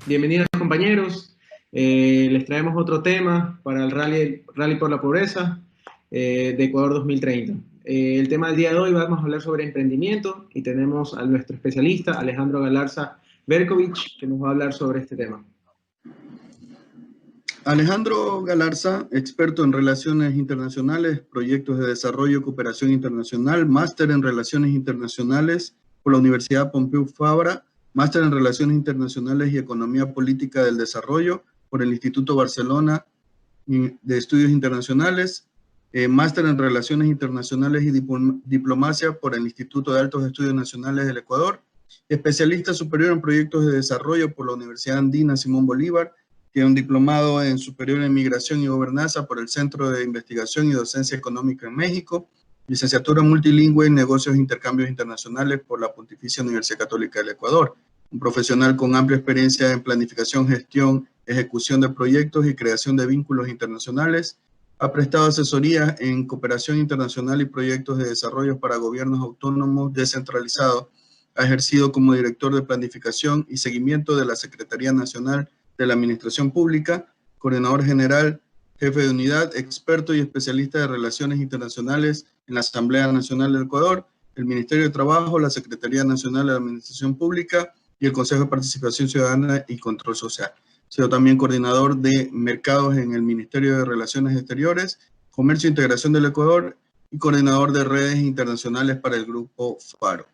Bienvenidos compañeros. Les traemos otro tema para el Rally por la Pobreza de Ecuador 2030. El tema del día de hoy vamos a hablar sobre emprendimiento y tenemos a nuestro especialista Alejandro Galarza Berkovich que nos va a hablar sobre este tema. Alejandro Galarza, experto en Relaciones Internacionales, Proyectos de Desarrollo y Cooperación Internacional, máster en Relaciones Internacionales por la Universidad Pompeu Fabra, máster en Relaciones Internacionales y Economía Política del Desarrollo por el Instituto Barcelona de Estudios Internacionales, máster en Relaciones Internacionales y Diplomacia por el Instituto de Altos Estudios Nacionales del Ecuador, especialista superior en Proyectos de Desarrollo por la Universidad Andina Simón Bolívar. Tiene un diplomado en Superior en Migración y Gobernanza por el Centro de Investigación y Docencia Económica en México, licenciatura multilingüe en Negocios e Intercambios Internacionales por la Pontificia Universidad Católica del Ecuador, un profesional con amplia experiencia en planificación, gestión, ejecución de proyectos y creación de vínculos internacionales. Ha prestado asesoría en cooperación internacional y proyectos de desarrollo para gobiernos autónomos descentralizados. Ha ejercido como director de planificación y seguimiento de la Secretaría Nacional de la Administración Pública, coordinador general, jefe de unidad, experto y especialista de Relaciones Internacionales en la Asamblea Nacional del Ecuador, el Ministerio de Trabajo, la Secretaría Nacional de la Administración Pública y el Consejo de Participación Ciudadana y Control Social. Ha sido también coordinador de mercados en el Ministerio de Relaciones Exteriores, Comercio e Integración del Ecuador y coordinador de redes internacionales para el Grupo Faro.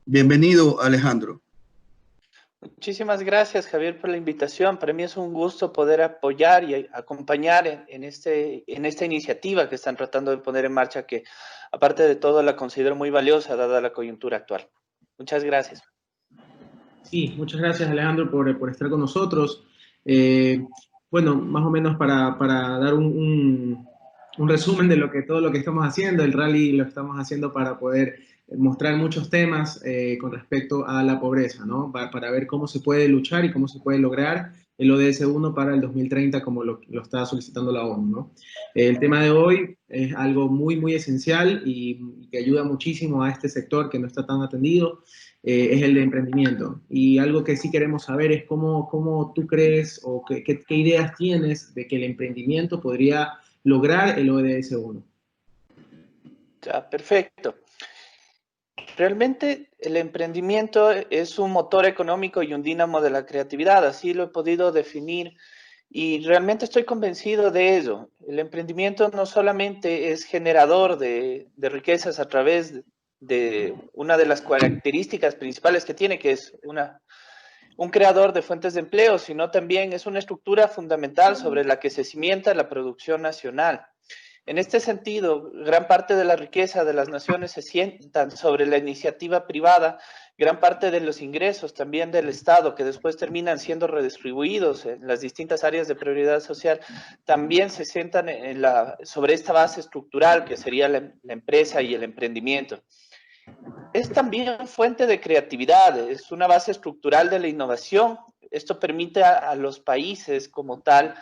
Bienvenido, Alejandro. Muchísimas gracias, Javier, por la invitación. Para mí es un gusto poder apoyar y acompañar en esta iniciativa que están tratando de poner en marcha, que aparte de todo la considero muy valiosa dada la coyuntura actual. Muchas gracias. Sí, muchas gracias Alejandro por estar con nosotros. Bueno, más o menos para dar un resumen de todo lo que estamos haciendo. El rally lo estamos haciendo para poder mostrar muchos temas con respecto a la pobreza, ¿no? Para ver cómo se puede luchar y cómo se puede lograr el ODS 1 para el 2030, como lo está solicitando la ONU, ¿no? El tema de hoy es algo muy esencial y que ayuda muchísimo a este sector que no está tan atendido. Es el de emprendimiento. Y algo que sí queremos saber es cómo tú crees o qué ideas tienes de que el emprendimiento podría lograr el ODS 1. Ya, perfecto. Realmente el emprendimiento es un motor económico y un dínamo de la creatividad, así lo he podido definir y realmente estoy convencido de ello. El emprendimiento no solamente es generador de riquezas a través de una de las características principales que tiene, que es un creador de fuentes de empleo, sino también es una estructura fundamental sobre la que se cimienta la producción nacional. En este sentido, gran parte de la riqueza de las naciones se sientan sobre la iniciativa privada, gran parte de los ingresos también del Estado, que después terminan siendo redistribuidos en las distintas áreas de prioridad social, también se sientan sobre esta base estructural que sería la empresa y el emprendimiento. Es también fuente de creatividad, es una base estructural de la innovación. Esto permite a los países como tal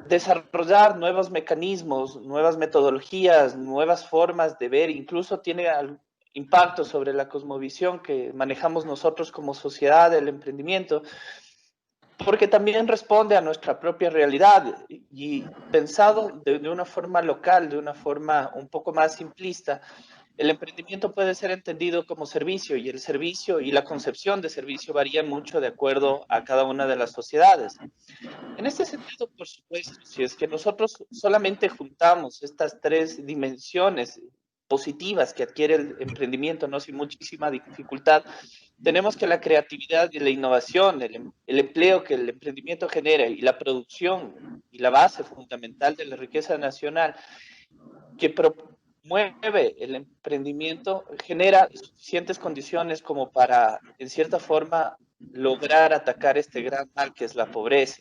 desarrollar nuevos mecanismos, nuevas metodologías, nuevas formas de ver, incluso tiene impacto sobre la cosmovisión que manejamos nosotros como sociedad del emprendimiento, porque también responde a nuestra propia realidad y pensado de una forma local, de una forma un poco más simplista. El emprendimiento puede ser entendido como servicio y el servicio y la concepción de servicio varía mucho de acuerdo a cada una de las sociedades. En este sentido, por supuesto, si es que nosotros solamente juntamos estas tres dimensiones positivas que adquiere el emprendimiento, no sin muchísima dificultad, tenemos que la creatividad y la innovación, el empleo que el emprendimiento genera y la producción y la base fundamental de la riqueza nacional que promueve el emprendimiento genera suficientes condiciones como para, en cierta forma, lograr atacar este gran mal que es la pobreza.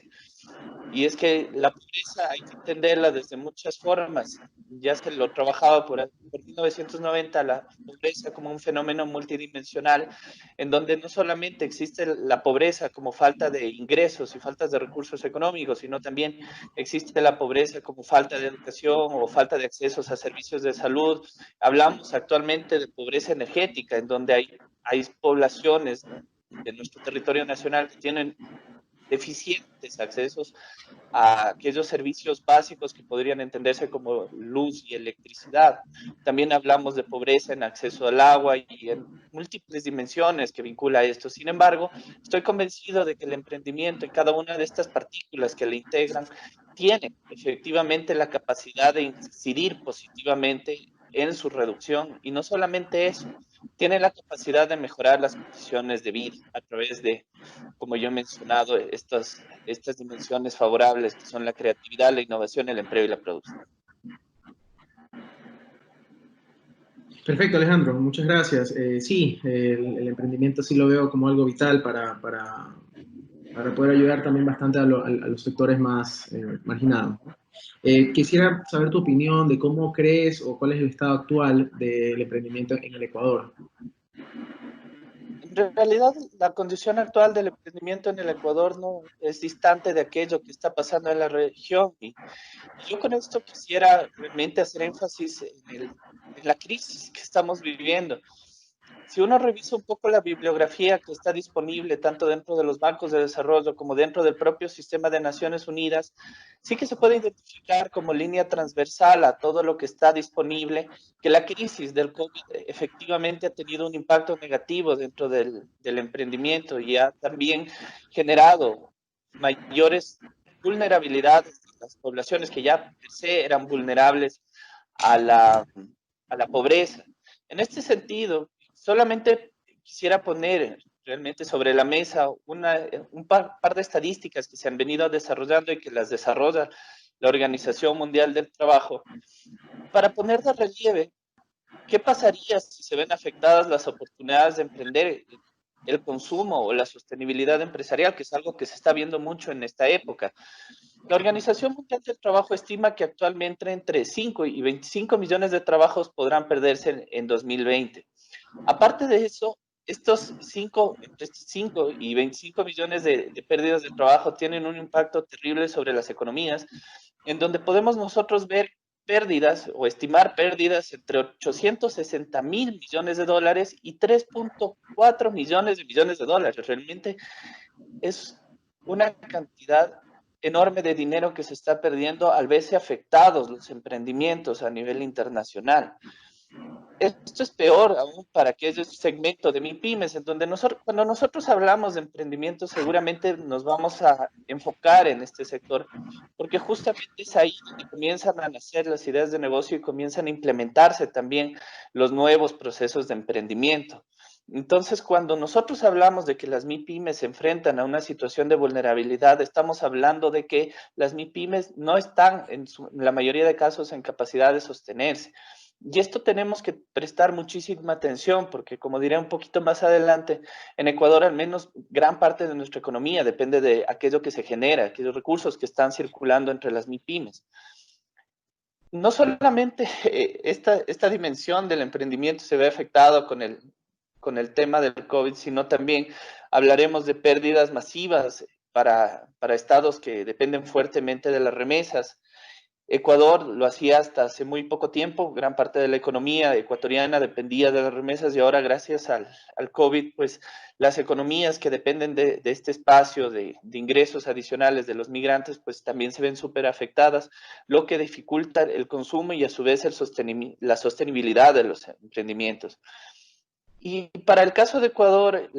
Y es que la pobreza hay que entenderla desde muchas formas. Ya se lo trabajaba por 1990, la pobreza como un fenómeno multidimensional, en donde no solamente existe la pobreza como falta de ingresos y faltas de recursos económicos, sino también existe la pobreza como falta de educación o falta de accesos a servicios de salud. Hablamos actualmente de pobreza energética, en donde hay poblaciones de nuestro territorio nacional que tienen deficientes accesos a aquellos servicios básicos que podrían entenderse como luz y electricidad. También hablamos de pobreza en acceso al agua y en múltiples dimensiones que vincula a esto. Sin embargo, estoy convencido de que el emprendimiento en cada una de estas partículas que le integran tiene efectivamente la capacidad de incidir positivamente en su reducción. Y no solamente eso, tiene la capacidad de mejorar las condiciones de vida a través de, como yo he mencionado, estas dimensiones favorables que son la creatividad, la innovación, el empleo y la producción. Perfecto, Alejandro, muchas gracias. Sí, el emprendimiento sí lo veo como algo vital para poder ayudar también bastante a los sectores más marginados. Quisiera saber tu opinión de cómo crees o cuál es el estado actual del emprendimiento en el Ecuador. En realidad, la condición actual del emprendimiento en el Ecuador no es distante de aquello que está pasando en la región. Y yo con esto quisiera realmente hacer énfasis en la crisis que estamos viviendo. Si uno revisa un poco la bibliografía que está disponible tanto dentro de los bancos de desarrollo como dentro del propio sistema de Naciones Unidas, sí que se puede identificar como línea transversal a todo lo que está disponible que la crisis del COVID efectivamente ha tenido un impacto negativo dentro del emprendimiento y ha también generado mayores vulnerabilidades de las poblaciones que ya per se eran vulnerables a la pobreza. En este sentido, solamente quisiera poner realmente sobre la mesa un par de estadísticas que se han venido desarrollando y que las desarrolla la Organización Mundial del Trabajo, para poner de relieve qué pasaría si se ven afectadas las oportunidades de emprender, el consumo o la sostenibilidad empresarial, que es algo que se está viendo mucho en esta época. La Organización Mundial del Trabajo estima que actualmente entre 5 y 25 millones de trabajos podrán perderse en 2020. Aparte de eso, entre 5 y 25 millones de pérdidas de trabajo tienen un impacto terrible sobre las economías, en donde podemos nosotros ver pérdidas o estimar pérdidas entre 860.000 millones de dólares y 3.4 millones de dólares. Realmente es una cantidad enorme de dinero que se está perdiendo al verse afectados los emprendimientos a nivel internacional. Esto es peor aún para aquellos segmentos de MIPYMES, en donde cuando nosotros hablamos de emprendimiento, seguramente nos vamos a enfocar en este sector, porque justamente es ahí donde comienzan a nacer las ideas de negocio y comienzan a implementarse también los nuevos procesos de emprendimiento. Entonces, cuando nosotros hablamos de que las MIPYMES se enfrentan a una situación de vulnerabilidad, estamos hablando de que las MIPYMES no están, en la mayoría de casos, en capacidad de sostenerse. Y esto tenemos que prestar muchísima atención porque, como diré un poquito más adelante, en Ecuador al menos gran parte de nuestra economía depende de aquello que se genera, aquellos recursos que están circulando entre las MIPYMES. No solamente esta dimensión del emprendimiento se ve afectado con el tema del COVID, sino también hablaremos de pérdidas masivas para estados que dependen fuertemente de las remesas. Ecuador lo hacía hasta hace muy poco tiempo, gran parte de la economía ecuatoriana dependía de las remesas y ahora gracias al COVID, pues las economías que dependen de este espacio de ingresos adicionales de los migrantes, pues también se ven súper afectadas, lo que dificulta el consumo y a su vez la sostenibilidad de los emprendimientos. Y para el caso de Ecuador,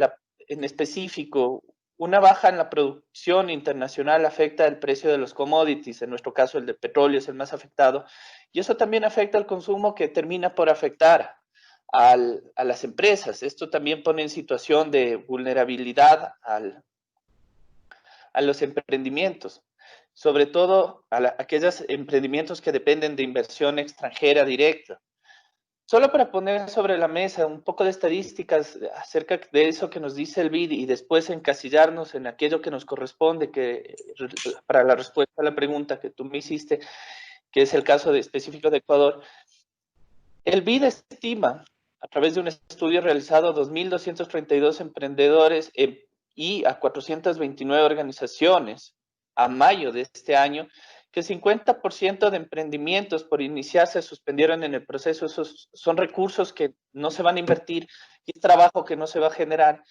en específico, una baja en la producción internacional afecta el precio de los commodities, en nuestro caso el de petróleo es el más afectado, y eso también afecta al consumo que termina por afectar a las empresas. Esto también pone en situación de vulnerabilidad a los emprendimientos, sobre todo a aquellos emprendimientos que dependen de inversión extranjera directa. Solo para poner sobre la mesa un poco de estadísticas acerca de eso que nos dice el BID y después encasillarnos en aquello que nos corresponde para la respuesta a la pregunta que tú me hiciste, que es el caso específico de Ecuador. El BID estima, a través de un estudio realizado a 2.232 emprendedores y a 429 organizaciones a mayo de este año, que el 50% de emprendimientos por iniciar se suspendieron en el proceso. Esos son recursos que no se van a invertir y es trabajo que no se va a generar.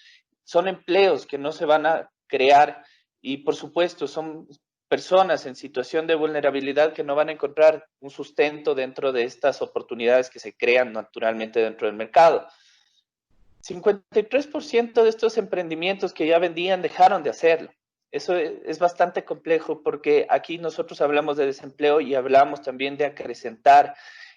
Son empleos que no se van a crear y por supuesto son personas en situación de vulnerabilidad que no van a encontrar un sustento dentro de estas oportunidades que se crean naturalmente dentro del mercado. 53% de estos emprendimientos que ya vendían dejaron de hacerlo. Eso es bastante complejo porque aquí nosotros hablamos de desempleo y hablamos también de acrecentar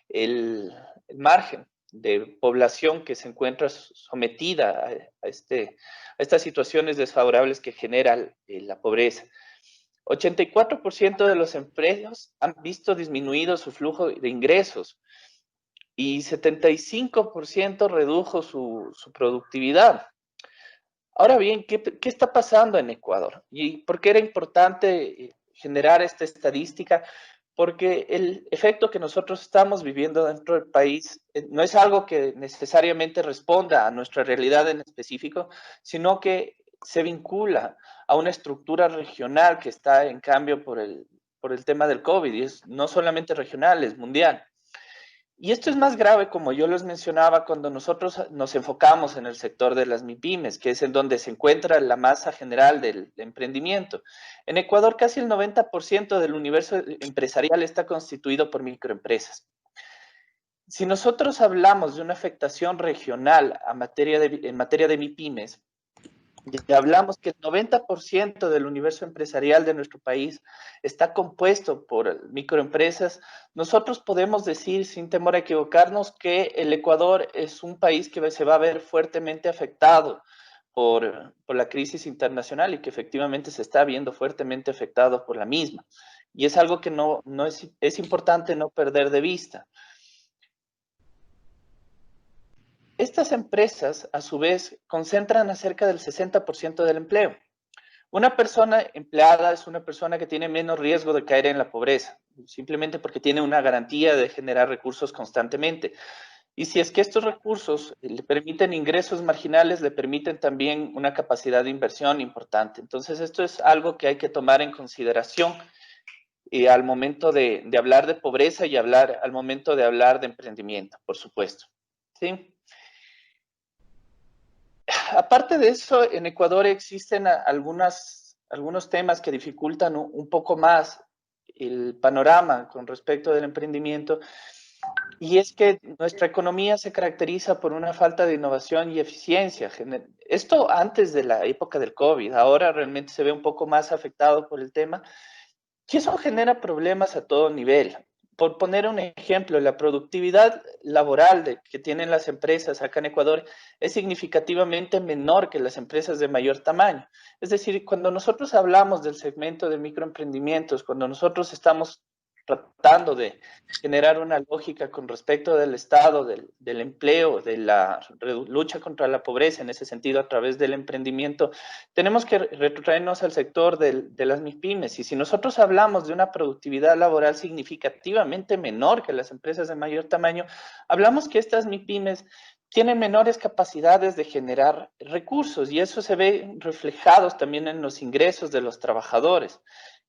el margen de población que se encuentra sometida a estas situaciones desfavorables que genera la pobreza. 84% de los empleos han visto disminuido su flujo de ingresos y 75% redujo su productividad. Ahora bien, ¿qué está pasando en Ecuador? ¿Y por qué era importante generar esta estadística? Porque el efecto que nosotros estamos viviendo dentro del país no es algo que necesariamente responda a nuestra realidad en específico, sino que se vincula a una estructura regional que está en cambio por el tema del COVID, y es no solamente regional, es mundial. Y esto es más grave, como yo les mencionaba, cuando nosotros nos enfocamos en el sector de las MIPYMES, que es en donde se encuentra la masa general del emprendimiento. En Ecuador, casi el 90% del universo empresarial está constituido por microempresas. Si nosotros hablamos de una afectación regional en materia de MIPYMES, ya hablamos que el 90% del universo empresarial de nuestro país está compuesto por microempresas. Nosotros podemos decir, sin temor a equivocarnos, que el Ecuador es un país que se va a ver fuertemente afectado por la crisis internacional y que efectivamente se está viendo fuertemente afectado por la misma. Y es algo que es importante no perder de vista. Estas empresas, a su vez, concentran a cerca del 60% del empleo. Una persona empleada es una persona que tiene menos riesgo de caer en la pobreza, simplemente porque tiene una garantía de generar recursos constantemente. Y si es que estos recursos le permiten ingresos marginales, le permiten también una capacidad de inversión importante. Entonces, esto es algo que hay que tomar en consideración al momento de hablar de pobreza y al momento de hablar de emprendimiento, por supuesto. ¿Sí? Aparte de eso, en Ecuador existen algunos temas que dificultan un poco más el panorama con respecto del emprendimiento, y es que nuestra economía se caracteriza por una falta de innovación y eficiencia. Esto antes de la época del COVID, ahora realmente se ve un poco más afectado por el tema, y eso genera problemas a todo nivel. Por poner un ejemplo, la productividad laboral que tienen las empresas acá en Ecuador es significativamente menor que las empresas de mayor tamaño. Es decir, cuando nosotros hablamos del segmento de microemprendimientos, cuando nosotros estamos tratando de generar una lógica con respecto del Estado, del empleo, de la lucha contra la pobreza, en ese sentido, a través del emprendimiento, tenemos que retrotraernos al sector de las MIPYMES. Y si nosotros hablamos de una productividad laboral significativamente menor que las empresas de mayor tamaño, hablamos que estas MIPYMES tienen menores capacidades de generar recursos, y eso se ve reflejados también en los ingresos de los trabajadores,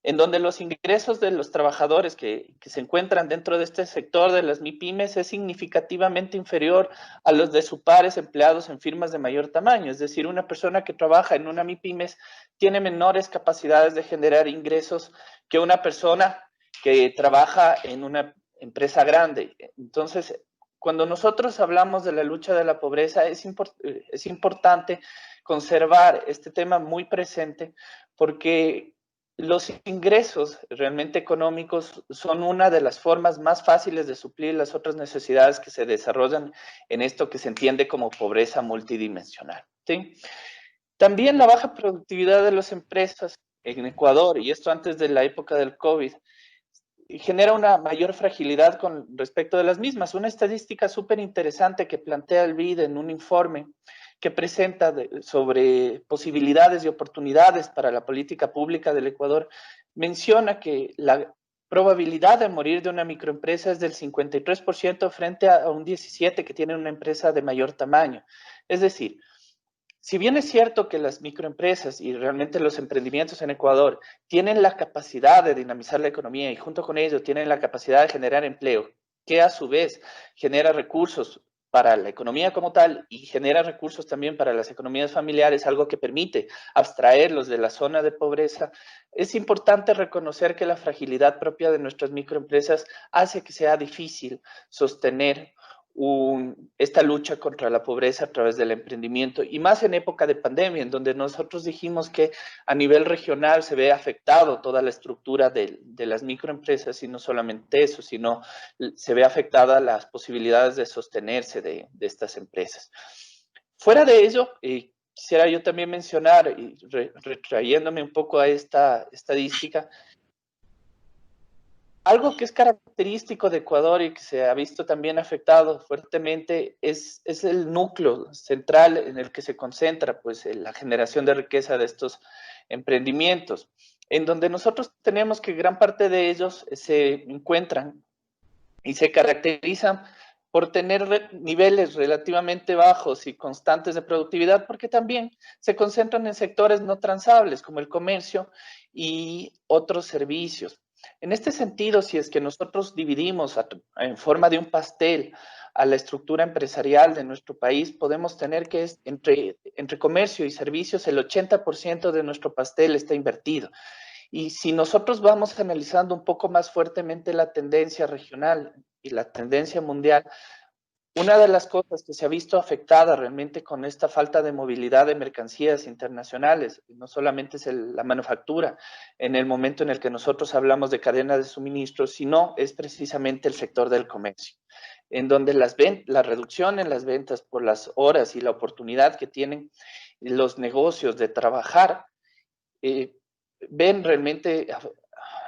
en donde los ingresos de los trabajadores que se encuentran dentro de este sector de las MIPYMES es significativamente inferior a los de sus pares empleados en firmas de mayor tamaño. Es decir, una persona que trabaja en una MIPYMES tiene menores capacidades de generar ingresos que una persona que trabaja en una empresa grande. Entonces, cuando nosotros hablamos de la lucha de la pobreza, es importante conservar este tema muy presente, porque los ingresos realmente económicos son una de las formas más fáciles de suplir las otras necesidades que se desarrollan en esto que se entiende como pobreza multidimensional, ¿sí? También la baja productividad de las empresas en Ecuador, y esto antes de la época del COVID, genera una mayor fragilidad con respecto de las mismas. Una estadística súper interesante que plantea el BID en un informe que presenta sobre posibilidades y oportunidades para la política pública del Ecuador, menciona que la probabilidad de morir de una microempresa es del 53% frente a un 17% que tiene una empresa de mayor tamaño. Es decir, si bien es cierto que las microempresas y realmente los emprendimientos en Ecuador tienen la capacidad de dinamizar la economía y junto con ello tienen la capacidad de generar empleo, que a su vez genera recursos para la economía como tal y genera recursos también para las economías familiares, algo que permite abstraerlos de la zona de pobreza, es importante reconocer que la fragilidad propia de nuestras microempresas hace que sea difícil sostener esta lucha contra la pobreza a través del emprendimiento, y más en época de pandemia, en donde nosotros dijimos que a nivel regional se ve afectado toda la estructura de las microempresas, y no solamente eso, sino se ve afectada las posibilidades de sostenerse de estas empresas. Fuera de ello, quisiera yo también mencionar, y retrayéndome un poco a esta estadística, algo que es característico de Ecuador y que se ha visto también afectado fuertemente es el núcleo central en el que se concentra pues, la generación de riqueza de estos emprendimientos, en donde nosotros tenemos que gran parte de ellos se encuentran y se caracterizan por tener niveles relativamente bajos y constantes de productividad, porque también se concentran en sectores no transables como el comercio y otros servicios. En este sentido, si es que nosotros dividimos en forma de un pastel a la estructura empresarial de nuestro país, podemos tener que entre comercio y servicios el 80% de nuestro pastel está invertido. Y si nosotros vamos analizando un poco más fuertemente la tendencia regional y la tendencia mundial, una de las cosas que se ha visto afectada realmente con esta falta de movilidad de mercancías internacionales, no solamente es la manufactura en el momento en el que nosotros hablamos de cadena de suministro, sino es precisamente el sector del comercio, en donde la reducción en las ventas por las horas y la oportunidad que tienen los negocios de trabajar, ven realmente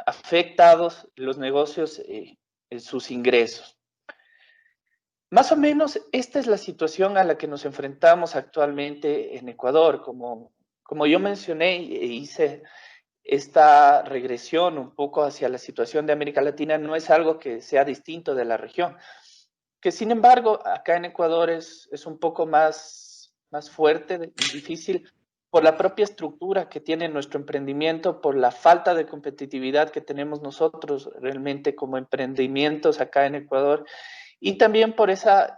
afectados los negocios en sus ingresos. Más o menos esta es la situación a la que nos enfrentamos actualmente en Ecuador. Como yo mencioné e hice esta regresión un poco hacia la situación de América Latina, no es algo que sea distinto de la región, que sin embargo acá en Ecuador es un poco más fuerte y difícil por la propia estructura que tiene nuestro emprendimiento, por la falta de competitividad que tenemos nosotros realmente como emprendimientos acá en Ecuador, y también por esa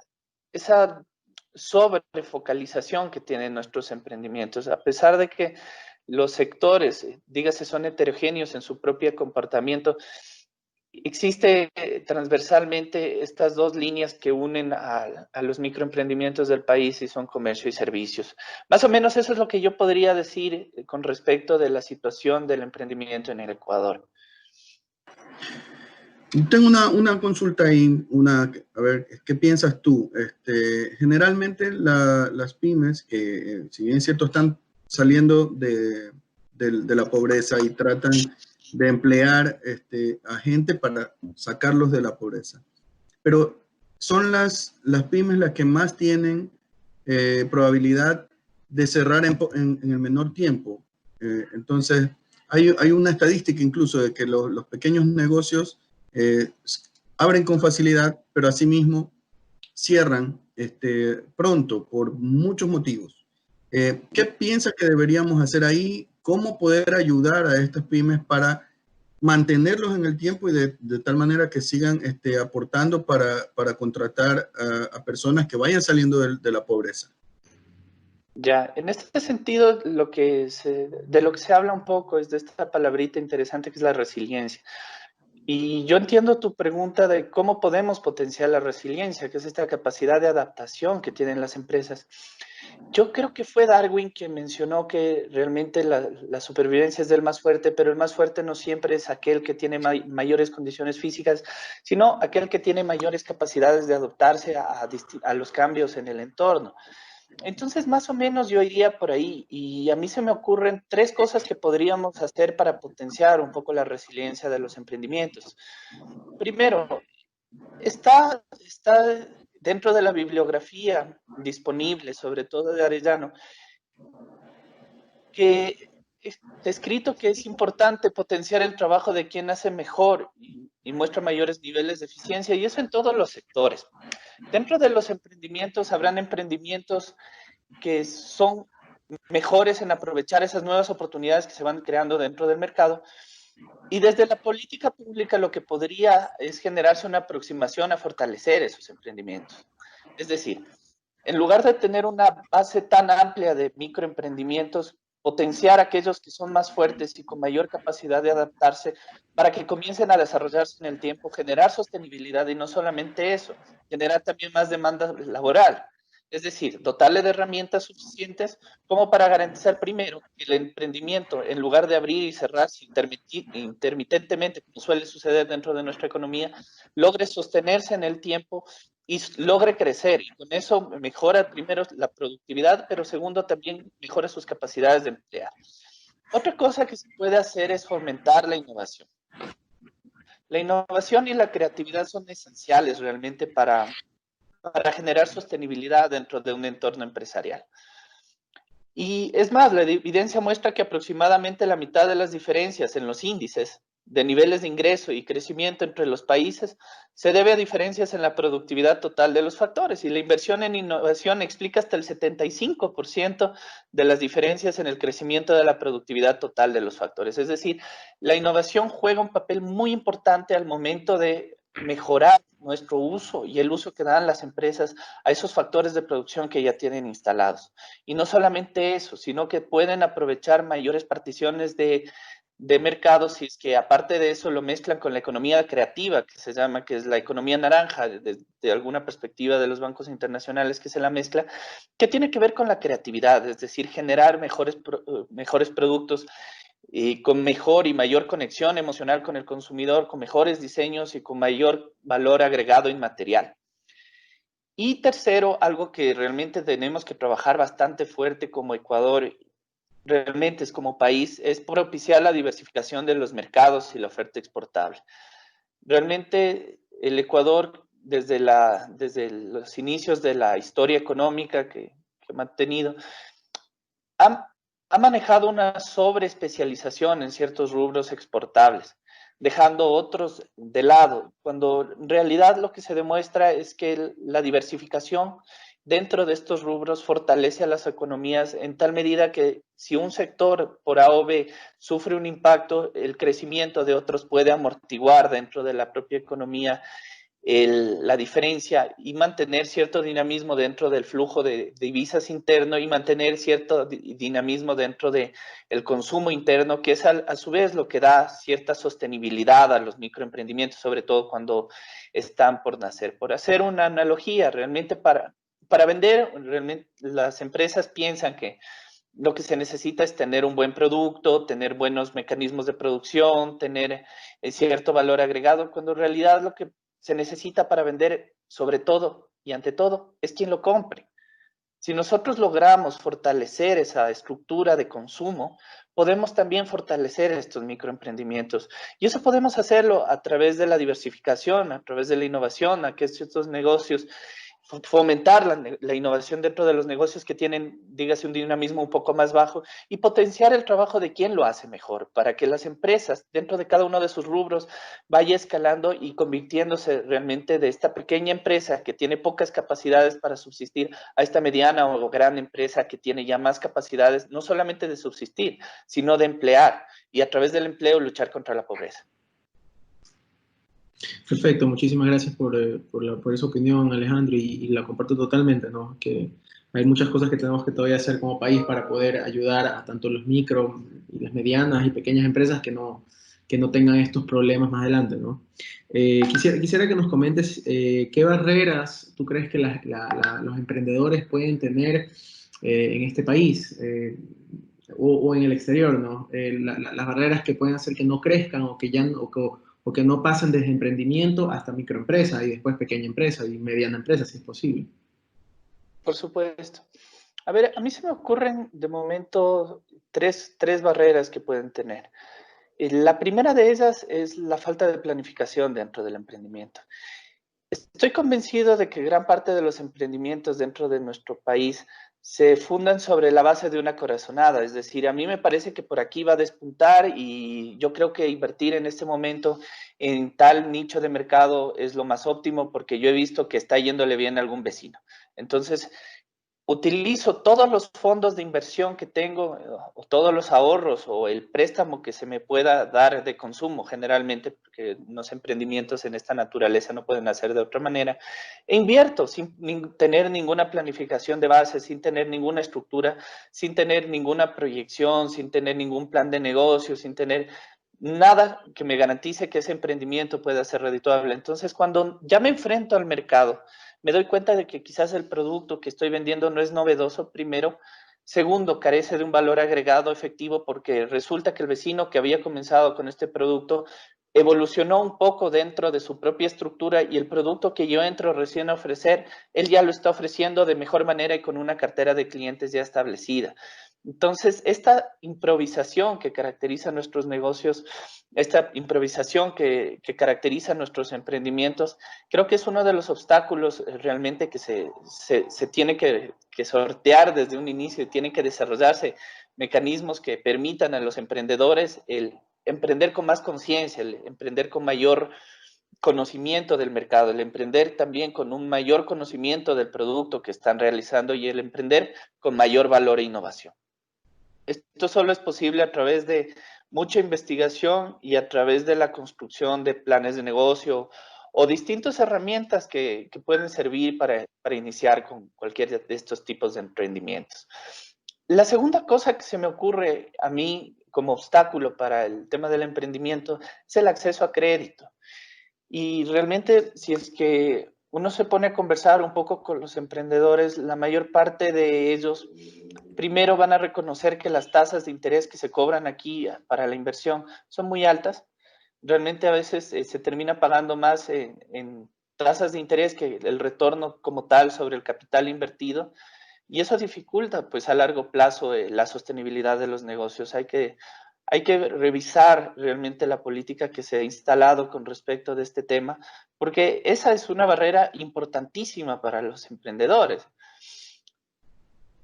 sobrefocalización que tienen nuestros emprendimientos. A pesar de que los sectores, dígase, son heterogéneos en su propio comportamiento, existe transversalmente estas dos líneas que unen a los microemprendimientos del país, y son comercio y servicios. Más o menos eso es lo que yo podría decir con respecto de la situación del emprendimiento en el Ecuador. Tengo una consulta ahí, a ver, ¿qué piensas tú? Generalmente las pymes, que si bien es cierto están saliendo de la pobreza y tratan de emplear a gente para sacarlos de la pobreza, pero son las pymes las que más tienen probabilidad de cerrar en el menor tiempo. Entonces, hay una estadística incluso de que los pequeños negocios abren con facilidad, pero asimismo cierran pronto por muchos motivos. ¿Qué piensas que deberíamos hacer ahí? ¿Cómo poder ayudar a estas pymes para mantenerlos en el tiempo y de tal manera que sigan aportando para contratar a personas que vayan saliendo de la pobreza? Ya, en este sentido, de lo que se habla un poco es de esta palabrita interesante que es la resiliencia. Y yo entiendo tu pregunta de cómo podemos potenciar la resiliencia, que es esta capacidad de adaptación que tienen las empresas. Yo creo que fue Darwin quien mencionó que realmente la supervivencia es del más fuerte, pero el más fuerte no siempre es aquel que tiene mayores condiciones físicas, sino aquel que tiene mayores capacidades de adaptarse a los cambios en el entorno. Entonces, más o menos yo iría por ahí, y a mí se me ocurren tres cosas que podríamos hacer para potenciar un poco la resiliencia de los emprendimientos. Primero, está dentro de la bibliografía disponible, sobre todo de Arellano, que está escrito que es importante potenciar el trabajo de quien hace mejor y muestra mayores niveles de eficiencia, y eso en todos los sectores. Dentro de los emprendimientos habrán emprendimientos que son mejores en aprovechar esas nuevas oportunidades que se van creando dentro del mercado. Y desde la política pública lo que podría es generarse una aproximación a fortalecer esos emprendimientos. Es decir, en lugar de tener una base tan amplia de microemprendimientos, potenciar aquellos que son más fuertes y con mayor capacidad de adaptarse para que comiencen a desarrollarse en el tiempo, generar sostenibilidad y no solamente eso, generar también más demanda laboral. Es decir, dotarle de herramientas suficientes como para garantizar primero que el emprendimiento, en lugar de abrir y cerrarse intermitentemente, como suele suceder dentro de nuestra economía, logre sostenerse en el tiempo y logre crecer. Y con eso mejora primero la productividad, pero segundo también mejora sus capacidades de emplear. Otra cosa que se puede hacer es fomentar la innovación. La innovación y la creatividad son esenciales realmente para generar sostenibilidad dentro de un entorno empresarial. Y es más, la evidencia muestra que aproximadamente la mitad de las diferencias en los índices de niveles de ingreso y crecimiento entre los países se debe a diferencias en la productividad total de los factores, y la inversión en innovación explica hasta el 75% de las diferencias en el crecimiento de la productividad total de los factores. Es decir, la innovación juega un papel muy importante al momento de mejorar nuestro uso y el uso que dan las empresas a esos factores de producción que ya tienen instalados. Y no solamente eso, sino que pueden aprovechar mayores particiones de mercados, si es que aparte de eso lo mezclan con la economía creativa, que se llama, que es la economía naranja, de alguna perspectiva de los bancos internacionales que se la mezcla, que tiene que ver con la creatividad, es decir, generar mejores productos y con mejor y mayor conexión emocional con el consumidor, con mejores diseños y con mayor valor agregado inmaterial. Y tercero, algo que realmente tenemos que trabajar bastante fuerte como Ecuador, realmente es como país, es propiciar la diversificación de los mercados y la oferta exportable. Realmente el Ecuador, desde los inicios de la historia económica que ha mantenido, ha manejado una sobreespecialización en ciertos rubros exportables, dejando otros de lado, cuando en realidad lo que se demuestra es que la diversificación dentro de estos rubros fortalece a las economías en tal medida que si un sector por A o B sufre un impacto, el crecimiento de otros puede amortiguar dentro de la propia economía la diferencia y mantener cierto dinamismo dentro del flujo de divisas interno y mantener cierto dinamismo dentro del consumo interno, que es a su vez lo que da cierta sostenibilidad a los microemprendimientos, sobre todo cuando están por nacer. Por hacer una analogía, realmente para vender, realmente las empresas piensan que lo que se necesita es tener un buen producto, tener buenos mecanismos de producción, tener cierto valor agregado, cuando en realidad lo que se necesita para vender, sobre todo y ante todo, es quien lo compre. Si nosotros logramos fortalecer esa estructura de consumo, podemos también fortalecer estos microemprendimientos. Y eso podemos hacerlo a través de la diversificación, a través de la innovación, a que estos negocios fomentar la innovación dentro de los negocios que tienen, dígase, un dinamismo un poco más bajo y potenciar el trabajo de quien lo hace mejor para que las empresas dentro de cada uno de sus rubros vaya escalando y convirtiéndose realmente de esta pequeña empresa que tiene pocas capacidades para subsistir a esta mediana o gran empresa que tiene ya más capacidades, no solamente de subsistir, sino de emplear y a través del empleo luchar contra la pobreza. Perfecto, muchísimas gracias por esa opinión, Alejandro, y la comparto totalmente, ¿no? Que hay muchas cosas que tenemos que todavía hacer como país para poder ayudar a tanto los micro y las medianas y pequeñas empresas que no tengan estos problemas más adelante, ¿no? Quisiera que nos comentes qué barreras tú crees que los emprendedores pueden tener en este país o en el exterior, ¿no? Las barreras que pueden hacer que no crezcan o que ya o que no pasen desde emprendimiento hasta microempresa y después pequeña empresa y mediana empresa, si es posible. Por supuesto. A ver, a mí se me ocurren de momento tres barreras que pueden tener. La primera de ellas es la falta de planificación dentro del emprendimiento. Estoy convencido de que gran parte de los emprendimientos dentro de nuestro país se fundan sobre la base de una corazonada, es decir, a mí me parece que por aquí va a despuntar y yo creo que invertir en este momento en tal nicho de mercado es lo más óptimo porque yo he visto que está yéndole bien a algún vecino. Entonces, utilizo todos los fondos de inversión que tengo, o todos los ahorros, o el préstamo que se me pueda dar de consumo, generalmente, porque los emprendimientos en esta naturaleza no pueden hacer de otra manera, e invierto sin tener ninguna planificación de base, sin tener ninguna estructura, sin tener ninguna proyección, sin tener ningún plan de negocio, sin tener nada que me garantice que ese emprendimiento pueda ser redituable. Entonces, cuando ya me enfrento al mercado, me doy cuenta de que quizás el producto que estoy vendiendo no es novedoso, primero. Segundo, carece de un valor agregado efectivo porque resulta que el vecino que había comenzado con este producto evolucionó un poco dentro de su propia estructura y el producto que yo entro recién a ofrecer, él ya lo está ofreciendo de mejor manera y con una cartera de clientes ya establecida. Entonces, esta improvisación que caracteriza nuestros negocios, esta improvisación que caracteriza nuestros emprendimientos, creo que es uno de los obstáculos realmente que se tiene que sortear desde un inicio y tienen que desarrollarse mecanismos que permitan a los emprendedores el emprender con más conciencia, el emprender con mayor conocimiento del mercado, el emprender también con un mayor conocimiento del producto que están realizando y el emprender con mayor valor e innovación. Esto solo es posible a través de mucha investigación y a través de la construcción de planes de negocio o distintas herramientas que pueden servir para iniciar con cualquiera de estos tipos de emprendimientos. La segunda cosa que se me ocurre a mí como obstáculo para el tema del emprendimiento es el acceso a crédito. Y realmente, si es que uno se pone a conversar un poco con los emprendedores, la mayor parte de ellos primero van a reconocer que las tasas de interés que se cobran aquí para la inversión son muy altas. Realmente a veces se termina pagando más en tasas de interés que el retorno como tal sobre el capital invertido. Y eso dificulta, pues, a largo plazo la sostenibilidad de los negocios. Hay que revisar realmente la política que se ha instalado con respecto de este tema, porque esa es una barrera importantísima para los emprendedores.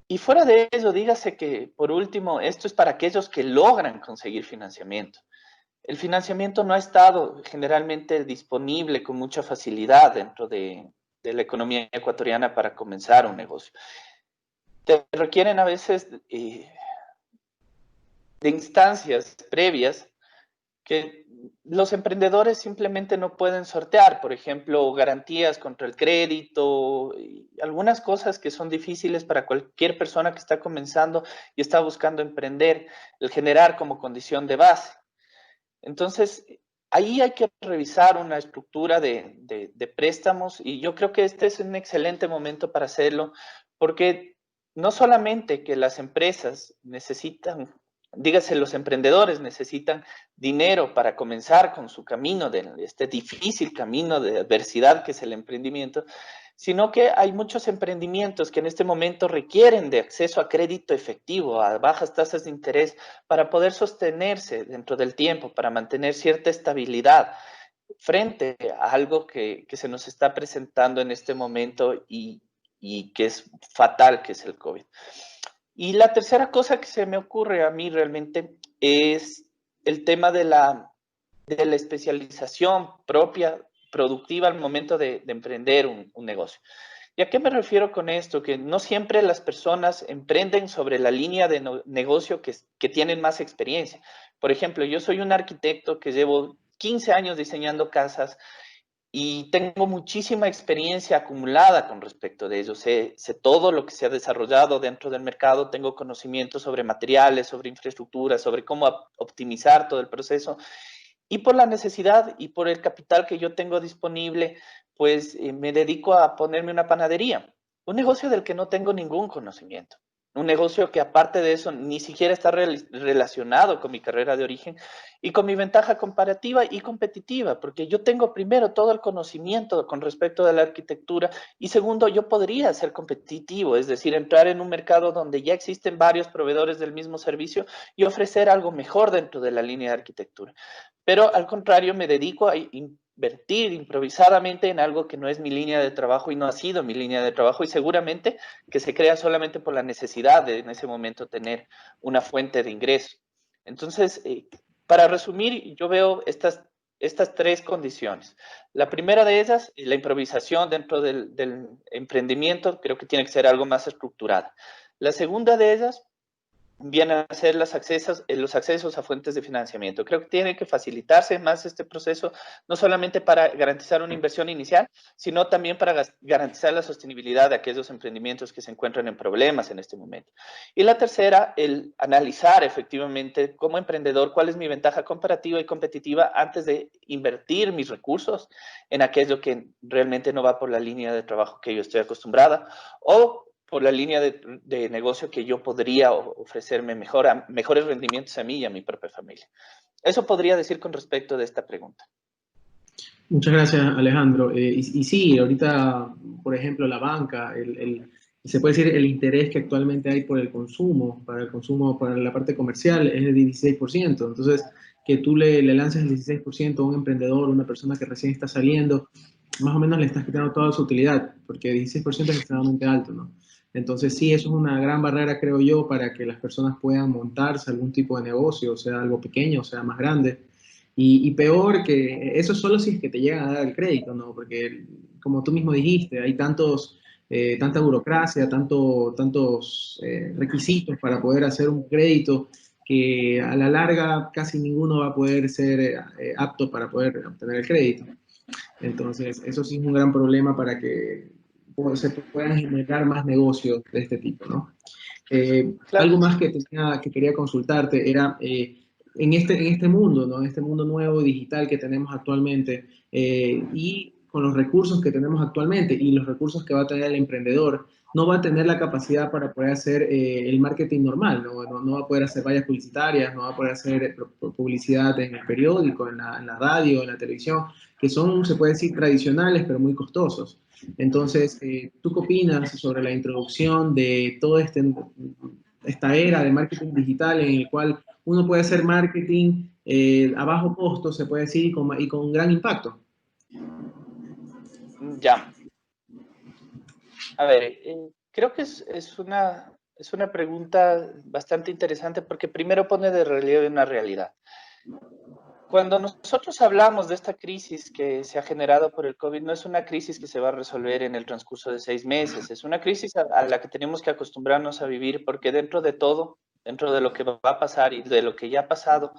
Y fuera de eso, dígase que, por último, esto es para aquellos que logran conseguir financiamiento. El financiamiento no ha estado generalmente disponible con mucha facilidad dentro de la economía ecuatoriana para comenzar un negocio. Te requieren a veces de instancias previas que los emprendedores simplemente no pueden sortear, por ejemplo, garantías contra el crédito, y algunas cosas que son difíciles para cualquier persona que está comenzando y está buscando emprender, el generar como condición de base. Entonces, ahí hay que revisar una estructura de préstamos y yo creo que este es un excelente momento para hacerlo, porque no solamente que las empresas necesitan, dígase, los emprendedores necesitan dinero para comenzar con su camino, de este difícil camino de adversidad que es el emprendimiento, sino que hay muchos emprendimientos que en este momento requieren de acceso a crédito efectivo, a bajas tasas de interés, para poder sostenerse dentro del tiempo, para mantener cierta estabilidad frente a algo que se nos está presentando en este momento y que es fatal, que es el COVID. Y la tercera cosa que se me ocurre a mí realmente es el tema de la especialización propia, productiva al momento de emprender un negocio. ¿Y a qué me refiero con esto? Que no siempre las personas emprenden sobre la línea de negocio que tienen más experiencia. Por ejemplo, yo soy un arquitecto que llevo 15 años diseñando casas y tengo muchísima experiencia acumulada con respecto de ello. Sé todo lo que se ha desarrollado dentro del mercado, tengo conocimiento sobre materiales, sobre infraestructura, sobre cómo optimizar todo el proceso. Y por la necesidad y por el capital que yo tengo disponible, pues me dedico a ponerme una panadería, un negocio del que no tengo ningún conocimiento. Un negocio que aparte de eso ni siquiera está relacionado con mi carrera de origen y con mi ventaja comparativa y competitiva, porque yo tengo primero todo el conocimiento con respecto de la arquitectura y segundo, yo podría ser competitivo, es decir, entrar en un mercado donde ya existen varios proveedores del mismo servicio y ofrecer algo mejor dentro de la línea de arquitectura. Pero al contrario, me dedico a invertir improvisadamente en algo que no es mi línea de trabajo y no ha sido mi línea de trabajo y seguramente que se crea solamente por la necesidad de en ese momento tener una fuente de ingreso. Entonces, para resumir, yo veo estas estas tres condiciones. La primera de ellas, la improvisación dentro del emprendimiento, creo que tiene que ser algo más estructurada. La segunda de ellas vienen a ser los accesos a fuentes de financiamiento. Creo que tiene que facilitarse más este proceso, no solamente para garantizar una inversión inicial, sino también para garantizar la sostenibilidad de aquellos emprendimientos que se encuentran en problemas en este momento. Y la tercera, el analizar efectivamente como emprendedor cuál es mi ventaja comparativa y competitiva antes de invertir mis recursos en aquello que realmente no va por la línea de trabajo que yo estoy acostumbrada o por la línea de negocio que yo podría ofrecerme mejores rendimientos a mí y a mi propia familia. Eso podría decir con respecto de esta pregunta. Muchas gracias, Alejandro. Y sí, ahorita, por ejemplo, la banca, se puede decir el interés que actualmente hay por el consumo, para la parte comercial, es de 16%. Entonces, que tú le lances el 16% a un emprendedor, una persona que recién está saliendo, más o menos le estás quitando toda su utilidad, porque 16% es extremadamente alto, ¿no? Entonces, sí, eso es una gran barrera, creo yo, para que las personas puedan montarse algún tipo de negocio, sea algo pequeño, sea más grande. Y peor que eso solo si es que te llegan a dar el crédito, ¿no? Porque, como tú mismo dijiste, hay tanta burocracia, tantos requisitos para poder hacer un crédito que a la larga casi ninguno va a poder ser apto para poder obtener el crédito. Entonces, eso sí es un gran problema para que se puedan generar más negocios de este tipo, ¿no? Claro. Algo más que quería consultarte era, en este mundo, ¿no? En este mundo nuevo digital que tenemos actualmente, y con los recursos que tenemos actualmente y los recursos que va a tener el emprendedor, no va a tener la capacidad para poder hacer el marketing normal, ¿no? No va a poder hacer vallas publicitarias, no va a poder hacer publicidad en el periódico, en la radio, en la televisión, que son, se puede decir, tradicionales, pero muy costosos. Entonces, ¿tú qué opinas sobre la introducción de toda esta era de marketing digital en el cual uno puede hacer marketing a bajo costo, se puede decir, y con gran impacto? Ya. A ver, creo que es una pregunta bastante interesante porque primero pone de relieve una realidad. Cuando nosotros hablamos de esta crisis que se ha generado por el COVID, no es una crisis que se va a resolver en el transcurso de 6 meses, es una crisis a la que tenemos que acostumbrarnos a vivir porque dentro de todo, dentro de lo que va a pasar y de lo que ya ha pasado,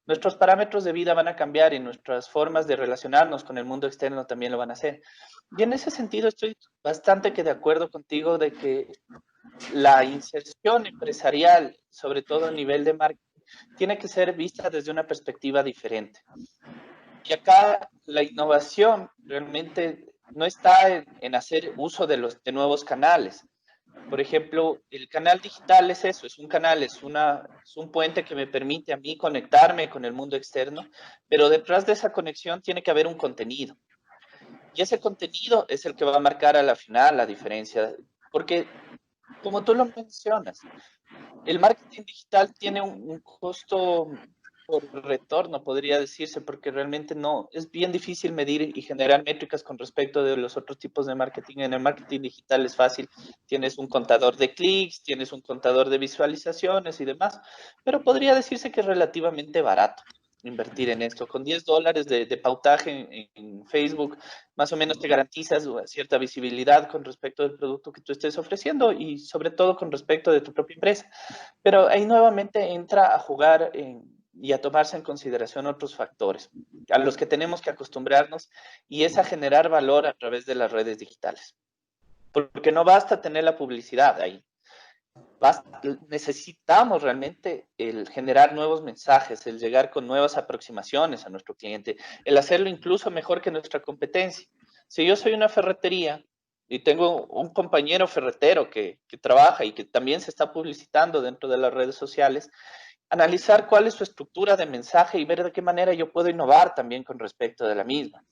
nuestros parámetros de vida van a cambiar y nuestras formas de relacionarnos con el mundo externo también lo van a hacer. Y en ese sentido estoy bastante que de acuerdo contigo de que la inserción empresarial, sobre todo a nivel de marketing, tiene que ser vista desde una perspectiva diferente. Y acá la innovación realmente no está en hacer uso de nuevos canales. Por ejemplo, el canal digital es eso, es un canal, es un puente que me permite a mí conectarme con el mundo externo, pero detrás de esa conexión tiene que haber un contenido. Y ese contenido es el que va a marcar a la final la diferencia, porque como tú lo mencionas, el marketing digital tiene un costo por retorno, podría decirse, porque realmente no, es bien difícil medir y generar métricas con respecto de los otros tipos de marketing. En el marketing digital es fácil, tienes un contador de clics, tienes un contador de visualizaciones y demás, pero podría decirse que es relativamente barato invertir en esto. Con $10 de pautaje en Facebook, más o menos te garantizas cierta visibilidad con respecto del producto que tú estés ofreciendo y sobre todo con respecto de tu propia empresa. Pero ahí nuevamente entra a jugar y a tomarse en consideración otros factores a los que tenemos que acostumbrarnos y es a generar valor a través de las redes digitales. Porque no basta tener la publicidad ahí. Necesitamos realmente el generar nuevos mensajes, el llegar con nuevas aproximaciones a nuestro cliente, el hacerlo incluso mejor que nuestra competencia. Si yo soy una ferretería y tengo un compañero ferretero que trabaja y que también se está publicitando dentro de las redes sociales, analizar cuál es su estructura de mensaje y ver de qué manera yo puedo innovar también con respecto de la misma.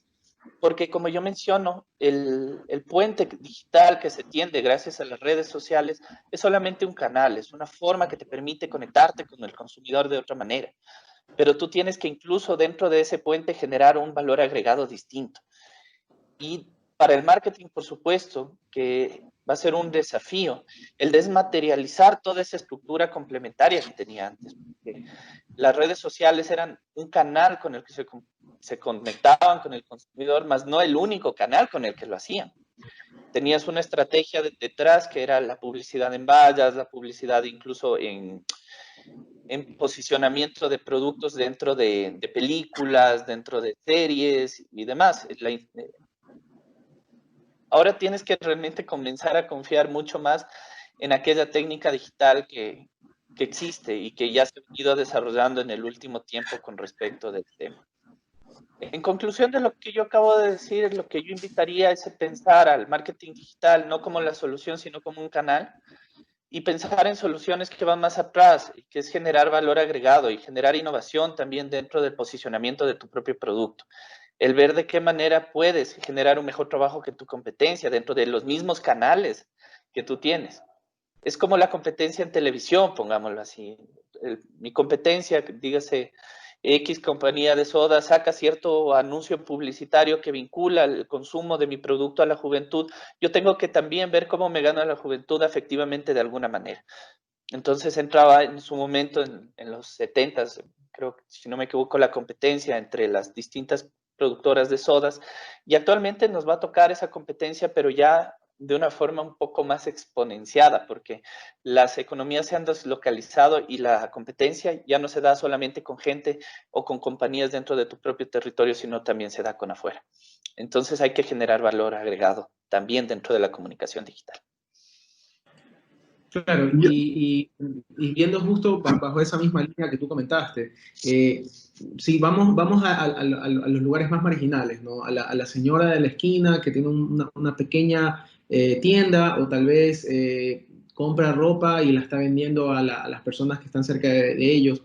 Porque como yo menciono, el puente digital que se tiende gracias a las redes sociales es solamente un canal, es una forma que te permite conectarte con el consumidor de otra manera. Pero tú tienes que incluso dentro de ese puente generar un valor agregado distinto. Y para el marketing, por supuesto, que va a ser un desafío el desmaterializar toda esa estructura complementaria que tenía antes. Porque las redes sociales eran un canal con el que se conectaban con el consumidor, más no el único canal con el que lo hacían. Tenías una estrategia detrás que era la publicidad en vallas, la publicidad incluso en posicionamiento de productos dentro de películas, dentro de series y demás. Ahora tienes que realmente comenzar a confiar mucho más en aquella técnica digital que existe y que ya se ha ido desarrollando en el último tiempo con respecto del tema. En conclusión de lo que yo acabo de decir, lo que yo invitaría es pensar al marketing digital no como la solución, sino como un canal, y pensar en soluciones que van más atrás, que es generar valor agregado y generar innovación también dentro del posicionamiento de tu propio producto. El ver de qué manera puedes generar un mejor trabajo que tu competencia dentro de los mismos canales que tú tienes. Es como la competencia en televisión, pongámoslo así. Mi competencia, dígase, X compañía de soda saca cierto anuncio publicitario que vincula el consumo de mi producto a la juventud. Yo tengo que también ver cómo me gano a la juventud afectivamente de alguna manera. Entonces entraba en su momento, en los 70s, creo que si no me equivoco, la competencia entre las distintas productoras de sodas, y actualmente nos va a tocar esa competencia, pero ya de una forma un poco más exponenciada, porque las economías se han deslocalizado y la competencia ya no se da solamente con gente o con compañías dentro de tu propio territorio, sino también se da con afuera. Entonces hay que generar valor agregado también dentro de la comunicación digital. Claro, y viendo justo bajo esa misma línea que tú comentaste, si vamos a los lugares más marginales, ¿no? A la señora de la esquina que tiene una pequeña tienda o tal vez compra ropa y la está vendiendo a las personas que están cerca de ellos.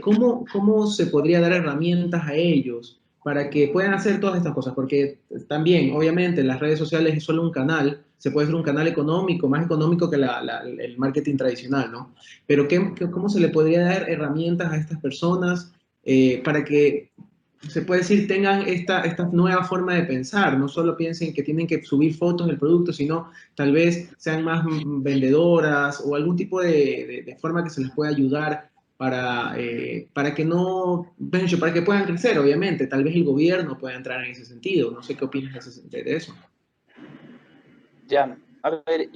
¿Cómo se podría dar herramientas a ellos para que puedan hacer todas estas cosas? Porque también, obviamente, las redes sociales es solo un canal, se puede ser un canal económico, más económico que el marketing tradicional, ¿no? Pero ¿cómo se le podría dar herramientas a estas personas para que, se puede decir, tengan esta nueva forma de pensar? No solo piensen que tienen que subir fotos del producto, sino tal vez sean más vendedoras o algún tipo de forma que se les pueda ayudar para que no, para que puedan crecer, obviamente. Tal vez el gobierno pueda entrar en ese sentido. No sé qué opinas de eso. Ya, a ver,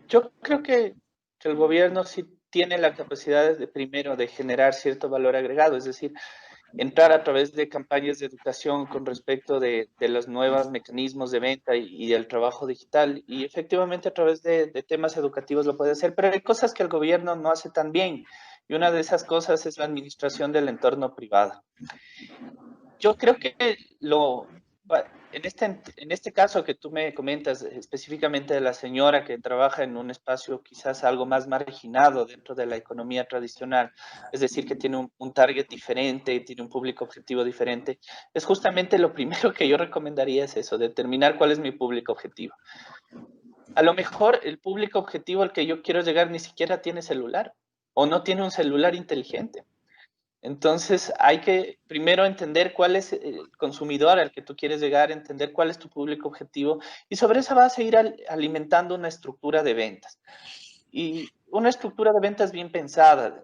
yo creo que el gobierno sí tiene la capacidad de, primero, de generar cierto valor agregado, es decir, entrar a través de campañas de educación con respecto de los nuevos mecanismos de venta y del trabajo digital, y efectivamente a través de temas educativos lo puede hacer, pero hay cosas que el gobierno no hace tan bien, y una de esas cosas es la administración del entorno privado. Yo creo que en este caso que tú me comentas específicamente de la señora que trabaja en un espacio quizás algo más marginado dentro de la economía tradicional, es decir, que tiene un target diferente, tiene un público objetivo diferente, es justamente lo primero que yo recomendaría es eso, determinar cuál es mi público objetivo. A lo mejor el público objetivo al que yo quiero llegar ni siquiera tiene celular o no tiene un celular inteligente. Entonces hay que primero entender cuál es el consumidor al que tú quieres llegar, entender cuál es tu público objetivo y sobre esa base ir alimentando una estructura de ventas. Y una estructura de ventas bien pensada.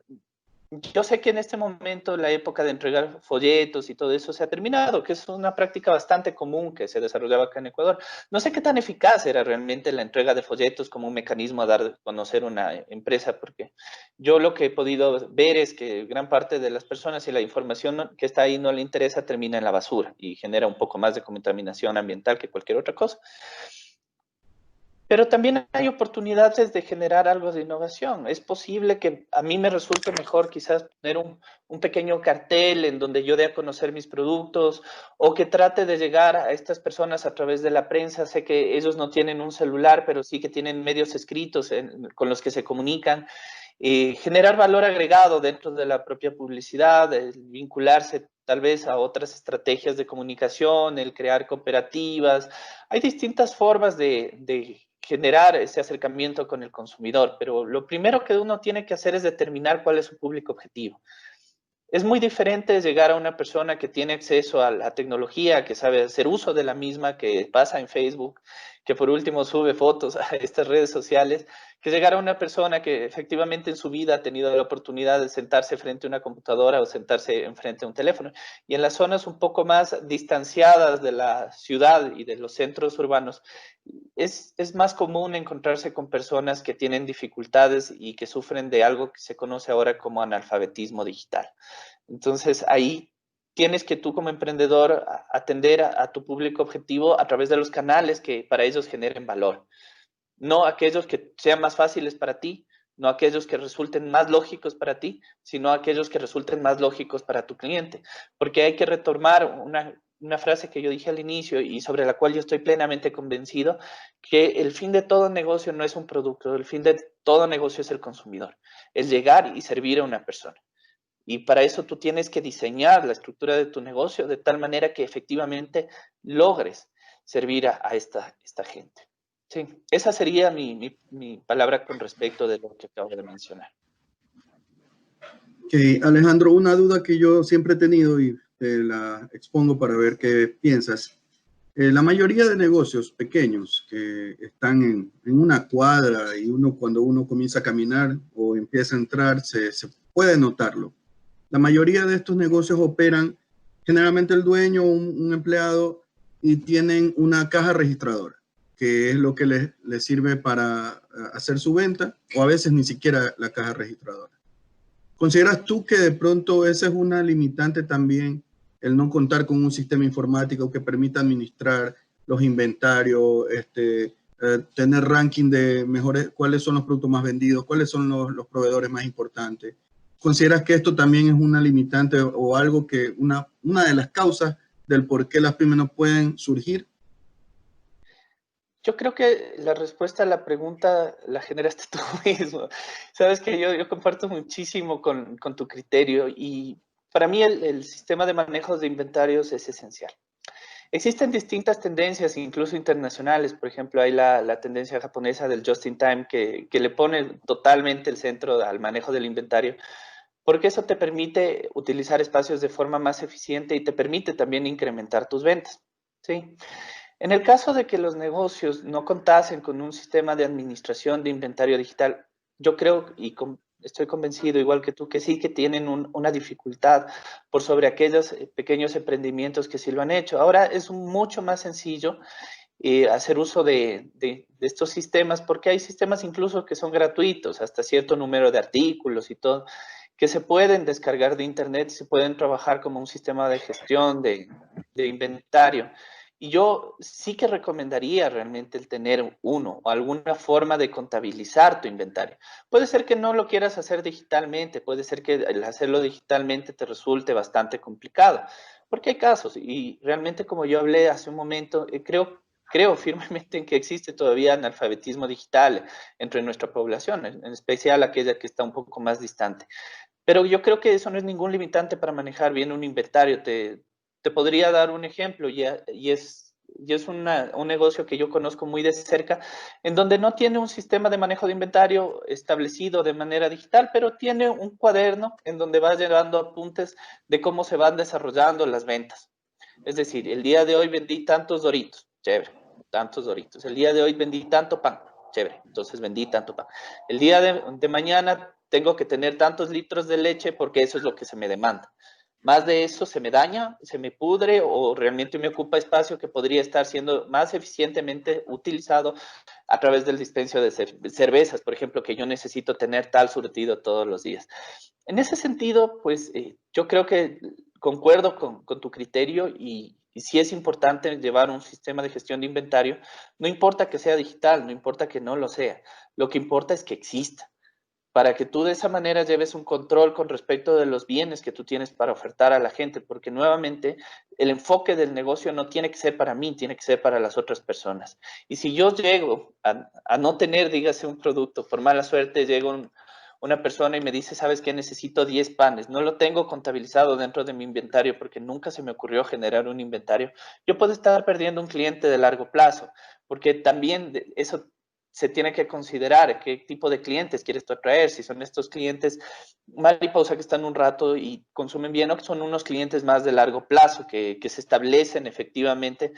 Yo sé que en este momento la época de entregar folletos y todo eso se ha terminado, que es una práctica bastante común que se desarrollaba acá en Ecuador. No sé qué tan eficaz era realmente la entrega de folletos como un mecanismo a dar a conocer una empresa, porque yo lo que he podido ver es que gran parte de las personas y la información que está ahí no le interesa, termina en la basura y genera un poco más de contaminación ambiental que cualquier otra cosa. Pero también hay oportunidades de generar algo de innovación. Es posible que a mí me resulte mejor quizás poner un pequeño cartel en donde yo dé a conocer mis productos o que trate de llegar a estas personas a través de la prensa. Sé que ellos no tienen un celular, pero sí que tienen medios escritos con los que se comunican. Generar valor agregado dentro de la propia publicidad, vincularse tal vez a otras estrategias de comunicación, el crear cooperativas. Hay distintas formas de generar ese acercamiento con el consumidor, pero lo primero que uno tiene que hacer es determinar cuál es su público objetivo. Es muy diferente llegar a una persona que tiene acceso a la tecnología, que sabe hacer uso de la misma, que pasa en Facebook, que por último sube fotos a estas redes sociales, que llegara una persona que efectivamente en su vida ha tenido la oportunidad de sentarse frente a una computadora o sentarse enfrente a un teléfono. Y en las zonas un poco más distanciadas de la ciudad y de los centros urbanos, es más común encontrarse con personas que tienen dificultades y que sufren de algo que se conoce ahora como analfabetismo digital. Entonces, ahí tienes que tú como emprendedor atender a tu público objetivo a través de los canales que para ellos generen valor. No aquellos que sean más fáciles para ti, no aquellos que resulten más lógicos para ti, sino aquellos que resulten más lógicos para tu cliente. Porque hay que retomar una frase que yo dije al inicio y sobre la cual yo estoy plenamente convencido, que el fin de todo negocio no es un producto, el fin de todo negocio es el consumidor, es llegar y servir a una persona. Y para eso tú tienes que diseñar la estructura de tu negocio de tal manera que efectivamente logres servir a esta gente. Sí, esa sería mi palabra con respecto de lo que acabo de mencionar. Okay, Alejandro, una duda que yo siempre he tenido y te la expongo para ver qué piensas. La mayoría de negocios pequeños que están en una cuadra y cuando uno comienza a caminar o empieza a entrar, se puede notarlo. La mayoría de estos negocios operan generalmente el dueño, un empleado, y tienen una caja registradora, que es lo que les sirve para hacer su venta, o a veces ni siquiera la caja registradora. ¿Consideras tú que de pronto esa es una limitante también, el no contar con un sistema informático que permita administrar los inventarios, tener ranking de mejores, cuáles son los productos más vendidos, cuáles son los proveedores más importantes? ¿Consideras que esto también es una limitante o algo que una de las causas del por qué las pymes no pueden surgir? Yo creo que la respuesta a la pregunta la generaste tú mismo. Sabes que yo comparto muchísimo con tu criterio y para mí el sistema de manejo de inventarios es esencial. Existen distintas tendencias, incluso internacionales. Por ejemplo, hay la tendencia japonesa del just in time que le pone totalmente el centro al manejo del inventario, porque eso te permite utilizar espacios de forma más eficiente y te permite también incrementar tus ventas. ¿Sí? En el caso de que los negocios no contasen con un sistema de administración de inventario digital, yo creo estoy convencido, igual que tú, que sí que tienen una dificultad por sobre aquellos pequeños emprendimientos que sí lo han hecho. Ahora es mucho más sencillo hacer uso de estos sistemas, porque hay sistemas incluso que son gratuitos, hasta cierto número de artículos y todo, que se pueden descargar de internet, se pueden trabajar como un sistema de gestión de inventario. Y yo sí que recomendaría realmente el tener uno o alguna forma de contabilizar tu inventario. Puede ser que no lo quieras hacer digitalmente, puede ser que el hacerlo digitalmente te resulte bastante complicado, porque hay casos, y realmente como yo hablé hace un momento, creo firmemente en que existe todavía analfabetismo digital entre nuestra población, en especial aquella que está un poco más distante. Pero yo creo que eso no es ningún limitante para manejar bien un inventario. Te podría dar un ejemplo y es un negocio que yo conozco muy de cerca, en donde no tiene un sistema de manejo de inventario establecido de manera digital, pero tiene un cuaderno en donde va llevando apuntes de cómo se van desarrollando las ventas. Es decir, el día de hoy vendí tantos Doritos, chévere, tantos Doritos. El día de hoy vendí tanto pan, chévere, entonces vendí tanto pan. El día de mañana tengo que tener tantos litros de leche porque eso es lo que se me demanda. Más de eso se me daña, se me pudre o realmente me ocupa espacio que podría estar siendo más eficientemente utilizado a través del dispendio de cervezas, por ejemplo, que yo necesito tener tal surtido todos los días. En ese sentido, pues yo creo que concuerdo con tu criterio y sí es importante llevar un sistema de gestión de inventario. No importa que sea digital, no importa que no lo sea. Lo que importa es que exista, para que tú de esa manera lleves un control con respecto de los bienes que tú tienes para ofertar a la gente, porque nuevamente el enfoque del negocio no tiene que ser para mí, tiene que ser para las otras personas. Y si yo llego a no tener, dígase, un producto, por mala suerte llego una persona y me dice, ¿sabes qué? Necesito 10 panes. No lo tengo contabilizado dentro de mi inventario porque nunca se me ocurrió generar un inventario. Yo puedo estar perdiendo un cliente de largo plazo, porque también eso se tiene que considerar qué tipo de clientes quieres tú atraer, si son estos clientes mariposa que están un rato y consumen bien o que son unos clientes más de largo plazo que se establecen efectivamente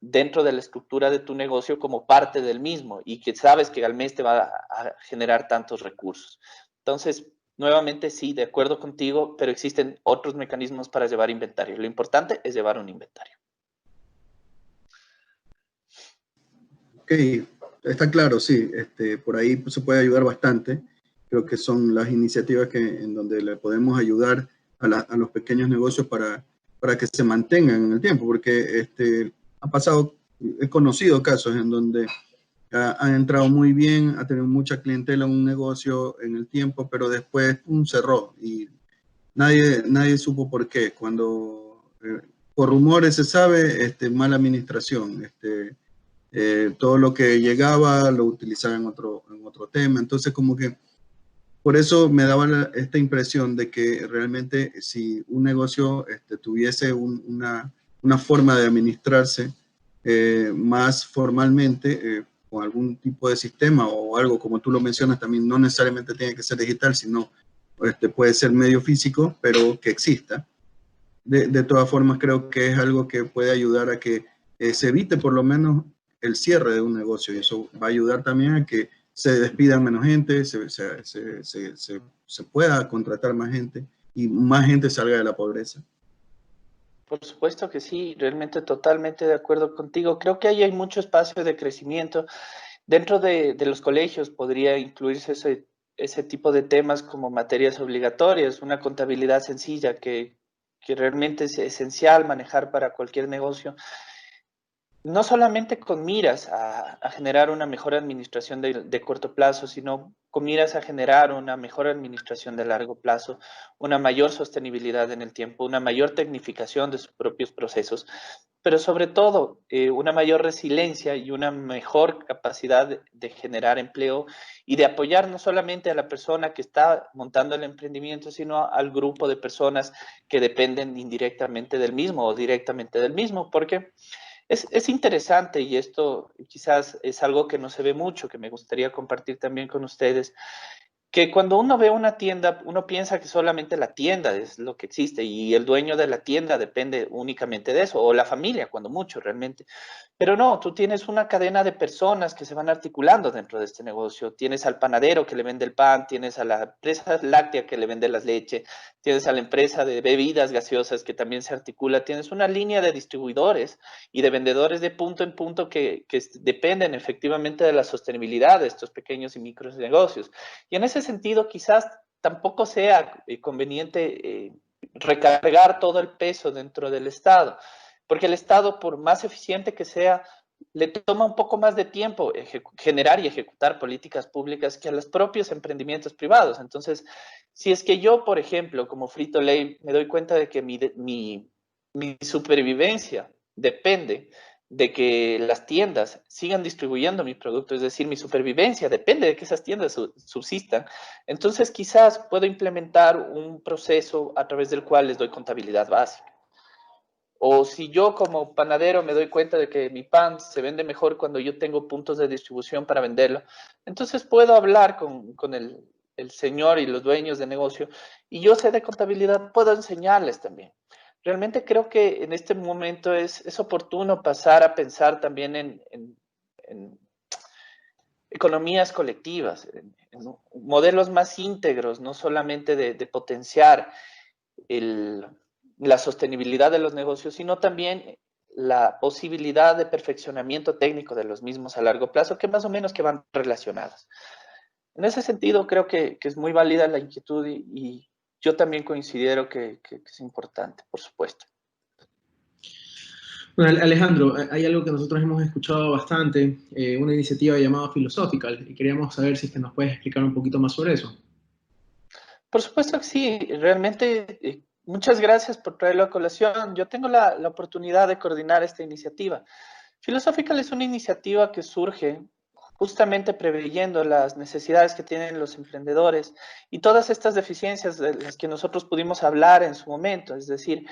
dentro de la estructura de tu negocio como parte del mismo y que sabes que al mes te va a generar tantos recursos. Entonces, nuevamente sí, de acuerdo contigo, pero existen otros mecanismos para llevar inventario. Lo importante es llevar un inventario. Ok, está claro, sí, por ahí se puede ayudar bastante. Creo que son las iniciativas en donde le podemos ayudar a los pequeños negocios para que se mantengan en el tiempo, porque ha pasado, he conocido casos en donde ha entrado muy bien, ha tenido mucha clientela en un negocio en el tiempo, pero después cerró y nadie supo por qué. Cuando por rumores se sabe, mala administración, todo lo que llegaba lo utilizaba en otro tema. Entonces, como que por eso me daba esta impresión de que realmente si un negocio tuviese una forma de administrarse más formalmente, con algún tipo de sistema o algo, como tú lo mencionas, también no necesariamente tiene que ser digital, sino puede ser medio físico, pero que exista. De todas formas, creo que es algo que puede ayudar a que se evite por lo menos el cierre de un negocio y eso va a ayudar también a que se despida menos gente, se pueda contratar más gente y más gente salga de la pobreza. Por supuesto que sí, realmente totalmente de acuerdo contigo. Creo que ahí hay mucho espacio de crecimiento. Dentro de los colegios podría incluirse ese tipo de temas como materias obligatorias, una contabilidad sencilla que realmente es esencial manejar para cualquier negocio. No solamente con miras a generar una mejor administración de corto plazo, sino con miras a generar una mejor administración de largo plazo, una mayor sostenibilidad en el tiempo, una mayor tecnificación de sus propios procesos, pero sobre todo una mayor resiliencia y una mejor capacidad de generar empleo y de apoyar no solamente a la persona que está montando el emprendimiento, sino al grupo de personas que dependen indirectamente del mismo o directamente del mismo, porque es interesante y esto quizás es algo que no se ve mucho, que me gustaría compartir también con ustedes, que cuando uno ve una tienda, uno piensa que solamente la tienda es lo que existe y el dueño de la tienda depende únicamente de eso, o la familia, cuando mucho realmente. Pero no, tú tienes una cadena de personas que se van articulando dentro de este negocio. Tienes al panadero que le vende el pan, tienes a la empresa láctea que le vende las leches, tienes a la empresa de bebidas gaseosas que también se articula, tienes una línea de distribuidores y de vendedores de punto en punto que dependen efectivamente de la sostenibilidad de estos pequeños y micros negocios. Y en ese sentido, quizás tampoco sea conveniente recargar todo el peso dentro del Estado, porque el Estado, por más eficiente que sea, le toma un poco más de tiempo generar y ejecutar políticas públicas que a los propios emprendimientos privados. Entonces, si es que yo, por ejemplo, como Frito-Lay, me doy cuenta de que mi supervivencia depende de que las tiendas sigan distribuyendo mi producto, es decir, mi supervivencia depende de que esas tiendas subsistan. Entonces, quizás puedo implementar un proceso a través del cual les doy contabilidad básica. O si yo como panadero me doy cuenta de que mi pan se vende mejor cuando yo tengo puntos de distribución para venderlo, entonces puedo hablar con el señor y los dueños de negocio y yo sé de contabilidad, puedo enseñarles también. Realmente creo que en este momento es oportuno pasar a pensar también en economías colectivas, en modelos más íntegros, no solamente de potenciar la sostenibilidad de los negocios, sino también la posibilidad de perfeccionamiento técnico de los mismos a largo plazo, que más o menos que van relacionadas. En ese sentido, creo que es muy válida la inquietud y yo también considero que es importante, por supuesto. Bueno, Alejandro, hay algo que nosotros hemos escuchado bastante, una iniciativa llamada Philosophical, y queríamos saber si es que nos puedes explicar un poquito más sobre eso. Por supuesto que sí, realmente muchas gracias por traerlo a colación. Yo tengo la oportunidad de coordinar esta iniciativa. Philosophical es una iniciativa que surge justamente preveyendo las necesidades que tienen los emprendedores y todas estas deficiencias de las que nosotros pudimos hablar en su momento. Es decir,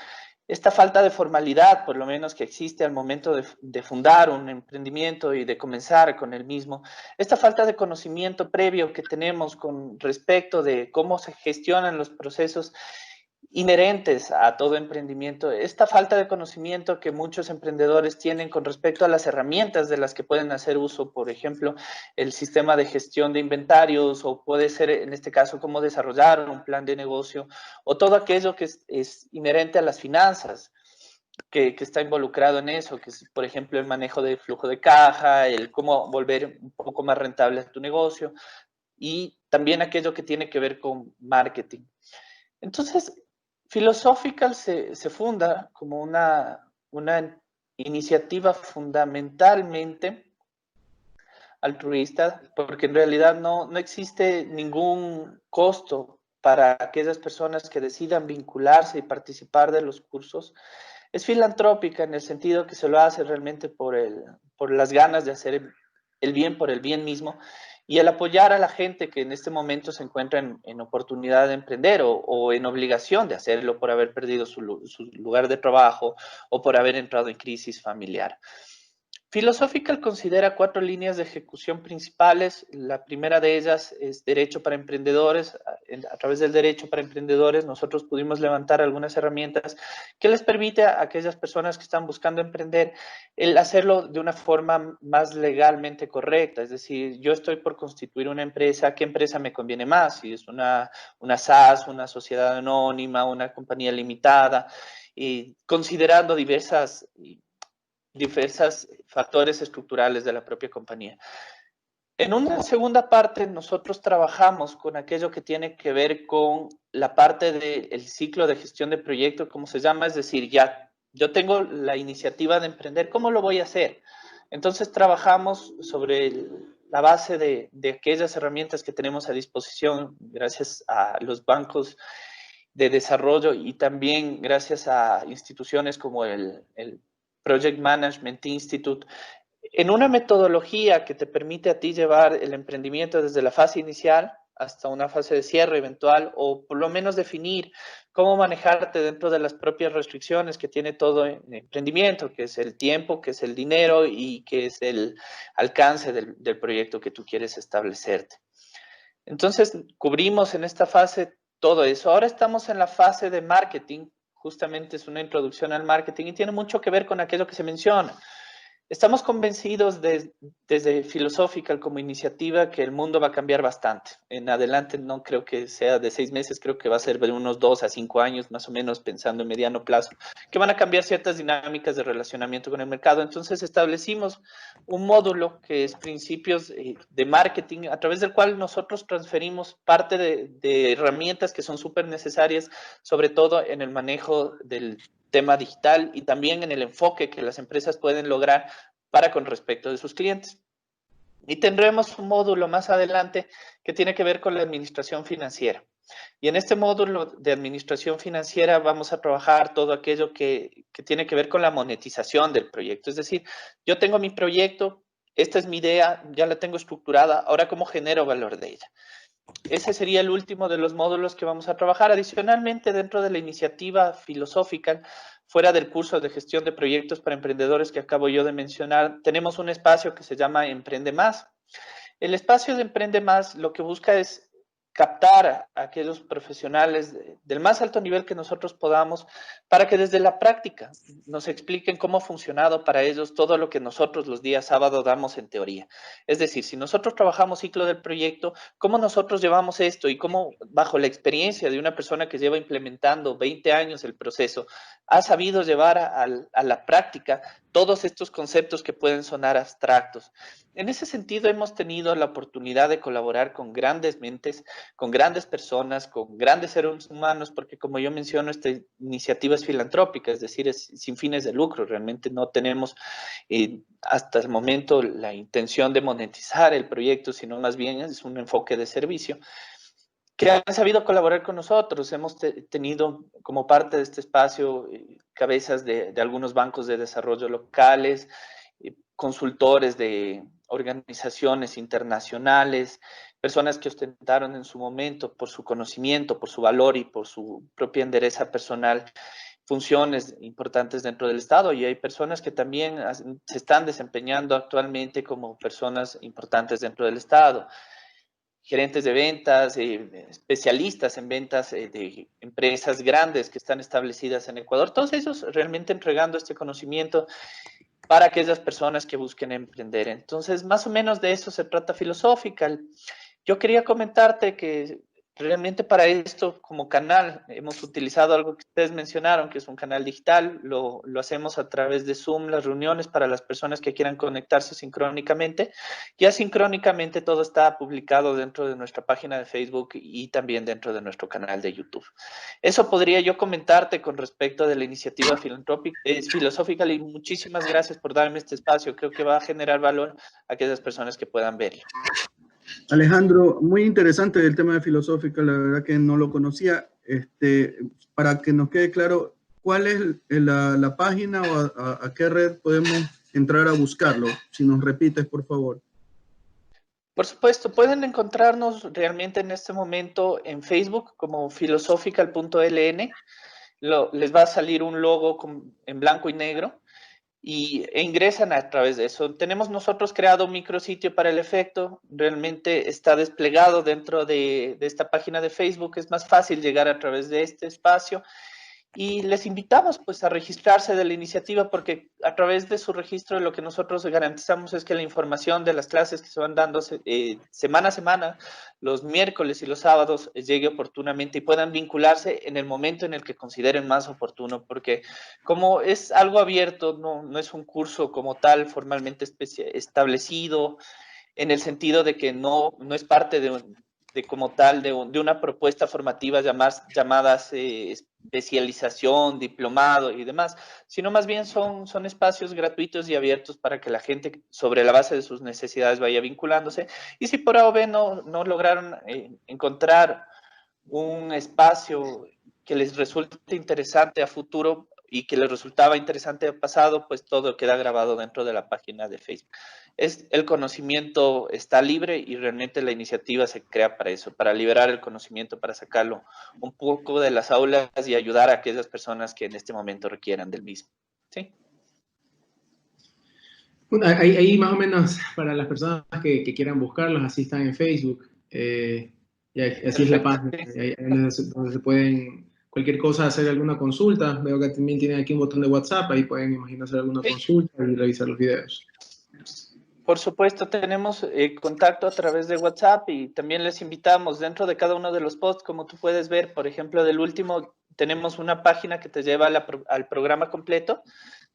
esta falta de formalidad, por lo menos que existe al momento de fundar un emprendimiento y de comenzar con el mismo, esta falta de conocimiento previo que tenemos con respecto de cómo se gestionan los procesos inherentes a todo emprendimiento, esta falta de conocimiento que muchos emprendedores tienen con respecto a las herramientas de las que pueden hacer uso, por ejemplo, el sistema de gestión de inventarios, o puede ser en este caso cómo desarrollar un plan de negocio, o todo aquello que es inherente a las finanzas. Que está involucrado en eso, que es, por ejemplo, el manejo de flujo de caja, el cómo volver un poco más rentable tu negocio, y también aquello que tiene que ver con marketing. Entonces, Philosophical se funda como una iniciativa fundamentalmente altruista, porque en realidad no existe ningún costo para aquellas personas que decidan vincularse y participar de los cursos. Es filantrópica en el sentido que se lo hace realmente por las ganas de hacer el bien por el bien mismo, y el apoyar a la gente que en este momento se encuentra en oportunidad de emprender o en obligación de hacerlo por haber perdido su lugar de trabajo o por haber entrado en crisis familiar. Philosophical considera 4 líneas de ejecución principales. La primera de ellas es derecho para emprendedores. A través del derecho para emprendedores nosotros pudimos levantar algunas herramientas que les permite a aquellas personas que están buscando emprender el hacerlo de una forma más legalmente correcta. Es decir, yo estoy por constituir una empresa, ¿qué empresa me conviene más? Si es una SAS, una sociedad anónima, una compañía limitada, y considerando diversos factores estructurales de la propia compañía. En una segunda parte, nosotros trabajamos con aquello que tiene que ver con la parte del ciclo de gestión de proyectos, como se llama, es decir, ya yo tengo la iniciativa de emprender, ¿cómo lo voy a hacer? Entonces trabajamos sobre la base de aquellas herramientas que tenemos a disposición gracias a los bancos de desarrollo y también gracias a instituciones como el Project Management Institute, en una metodología que te permite a ti llevar el emprendimiento desde la fase inicial hasta una fase de cierre eventual, o por lo menos definir cómo manejarte dentro de las propias restricciones que tiene todo emprendimiento, que es el tiempo, que es el dinero y que es el alcance del proyecto que tú quieres establecerte. Entonces, cubrimos en esta fase todo eso. Ahora estamos en la fase de marketing. Justamente es una introducción al marketing y tiene mucho que ver con aquello que se menciona. Estamos convencidos desde Philosophical como iniciativa que el mundo va a cambiar bastante. En adelante no creo que sea de 6 meses, creo que va a ser de unos 2 a 5 años, más o menos pensando en mediano plazo, que van a cambiar ciertas dinámicas de relacionamiento con el mercado. Entonces establecimos un módulo que es principios de marketing, a través del cual nosotros transferimos parte de herramientas que son súper necesarias, sobre todo en el manejo del tema digital y también en el enfoque que las empresas pueden lograr para con respecto de sus clientes. Y tendremos un módulo más adelante que tiene que ver con la administración financiera. Y en este módulo de administración financiera vamos a trabajar todo aquello que tiene que ver con la monetización del proyecto. Es decir, yo tengo mi proyecto, esta es mi idea, ya la tengo estructurada, ahora cómo genero valor de ella. Ese sería el último de los módulos que vamos a trabajar. Adicionalmente, dentro de la iniciativa Philosophical, fuera del curso de gestión de proyectos para emprendedores que acabo yo de mencionar, tenemos un espacio que se llama Emprende Más. El espacio de Emprende Más lo que busca es captar a aquellos profesionales del más alto nivel que nosotros podamos para que desde la práctica nos expliquen cómo ha funcionado para ellos todo lo que nosotros los días sábado damos en teoría. Es decir, si nosotros trabajamos ciclo del proyecto, cómo nosotros llevamos esto y cómo bajo la experiencia de una persona que lleva implementando 20 años el proceso, ha sabido llevar a la práctica todos estos conceptos que pueden sonar abstractos. En ese sentido, hemos tenido la oportunidad de colaborar con grandes mentes, con grandes personas, con grandes seres humanos, porque como yo menciono, esta iniciativa es filantrópica, es decir, es sin fines de lucro. Realmente no tenemos hasta el momento la intención de monetizar el proyecto, sino más bien es un enfoque de servicio, que han sabido colaborar con nosotros. Hemos tenido como parte de este espacio cabezas de algunos bancos de desarrollo locales, consultores de organizaciones internacionales, personas que ostentaron en su momento por su conocimiento, por su valor y por su propia endereza personal funciones importantes dentro del Estado, y hay personas que también se están desempeñando actualmente como personas importantes dentro del Estado. Gerentes de ventas, especialistas en ventas de empresas grandes que están establecidas en Ecuador, todos ellos realmente entregando este conocimiento para aquellas personas que busquen emprender. Entonces, más o menos de eso se trata Philosophical. Yo quería comentarte que realmente para esto, como canal, hemos utilizado algo que ustedes mencionaron, que es un canal digital. Lo hacemos a través de Zoom, las reuniones para las personas que quieran conectarse sincrónicamente. Y asincrónicamente todo está publicado dentro de nuestra página de Facebook y también dentro de nuestro canal de YouTube. Eso podría yo comentarte con respecto de la iniciativa Philosophical, y muchísimas gracias por darme este espacio. Creo que va a generar valor a aquellas personas que puedan verlo. Alejandro, muy interesante el tema de Philosophical, la verdad que no lo conocía. Para que nos quede claro, ¿cuál es la página o a qué red podemos entrar a buscarlo? Si nos repites, por favor. Por supuesto, pueden encontrarnos realmente en este momento en Facebook como philosophical.ln. Les va a salir un logo en blanco y negro e ingresan a través de eso. Tenemos nosotros creado un micrositio para el efecto, realmente está desplegado dentro de esta página de Facebook, es más fácil llegar a través de este espacio. Y les invitamos pues a registrarse de la iniciativa, porque a través de su registro lo que nosotros garantizamos es que la información de las clases que se van dando semana a semana, los miércoles y los sábados, llegue oportunamente y puedan vincularse en el momento en el que consideren más oportuno, porque como es algo abierto, no es un curso como tal formalmente establecido, en el sentido de que no es parte de como tal de una propuesta formativa llamadas especialización, diplomado y demás, sino más bien son espacios gratuitos y abiertos para que la gente, sobre la base de sus necesidades, vaya vinculándose. Y si por A o B no lograron encontrar un espacio que les resulte interesante a futuro y que les resultaba interesante al pasado, pues todo queda grabado dentro de la página de Facebook. El conocimiento está libre y realmente la iniciativa se crea para eso, para liberar el conocimiento, para sacarlo un poco de las aulas y ayudar a aquellas personas que en este momento requieran del mismo. ¿Sí? Bueno, ahí más o menos para las personas que quieran buscarlos, así están en Facebook. Y así es la página. Ahí donde se pueden, cualquier cosa, hacer alguna consulta. Veo que también tienen aquí un botón de WhatsApp, ahí pueden, imagino, hacer alguna consulta y revisar los videos. Por supuesto, tenemos contacto a través de WhatsApp, y también les invitamos dentro de cada uno de los posts, como tú puedes ver, por ejemplo, del último, tenemos una página que te lleva al programa completo.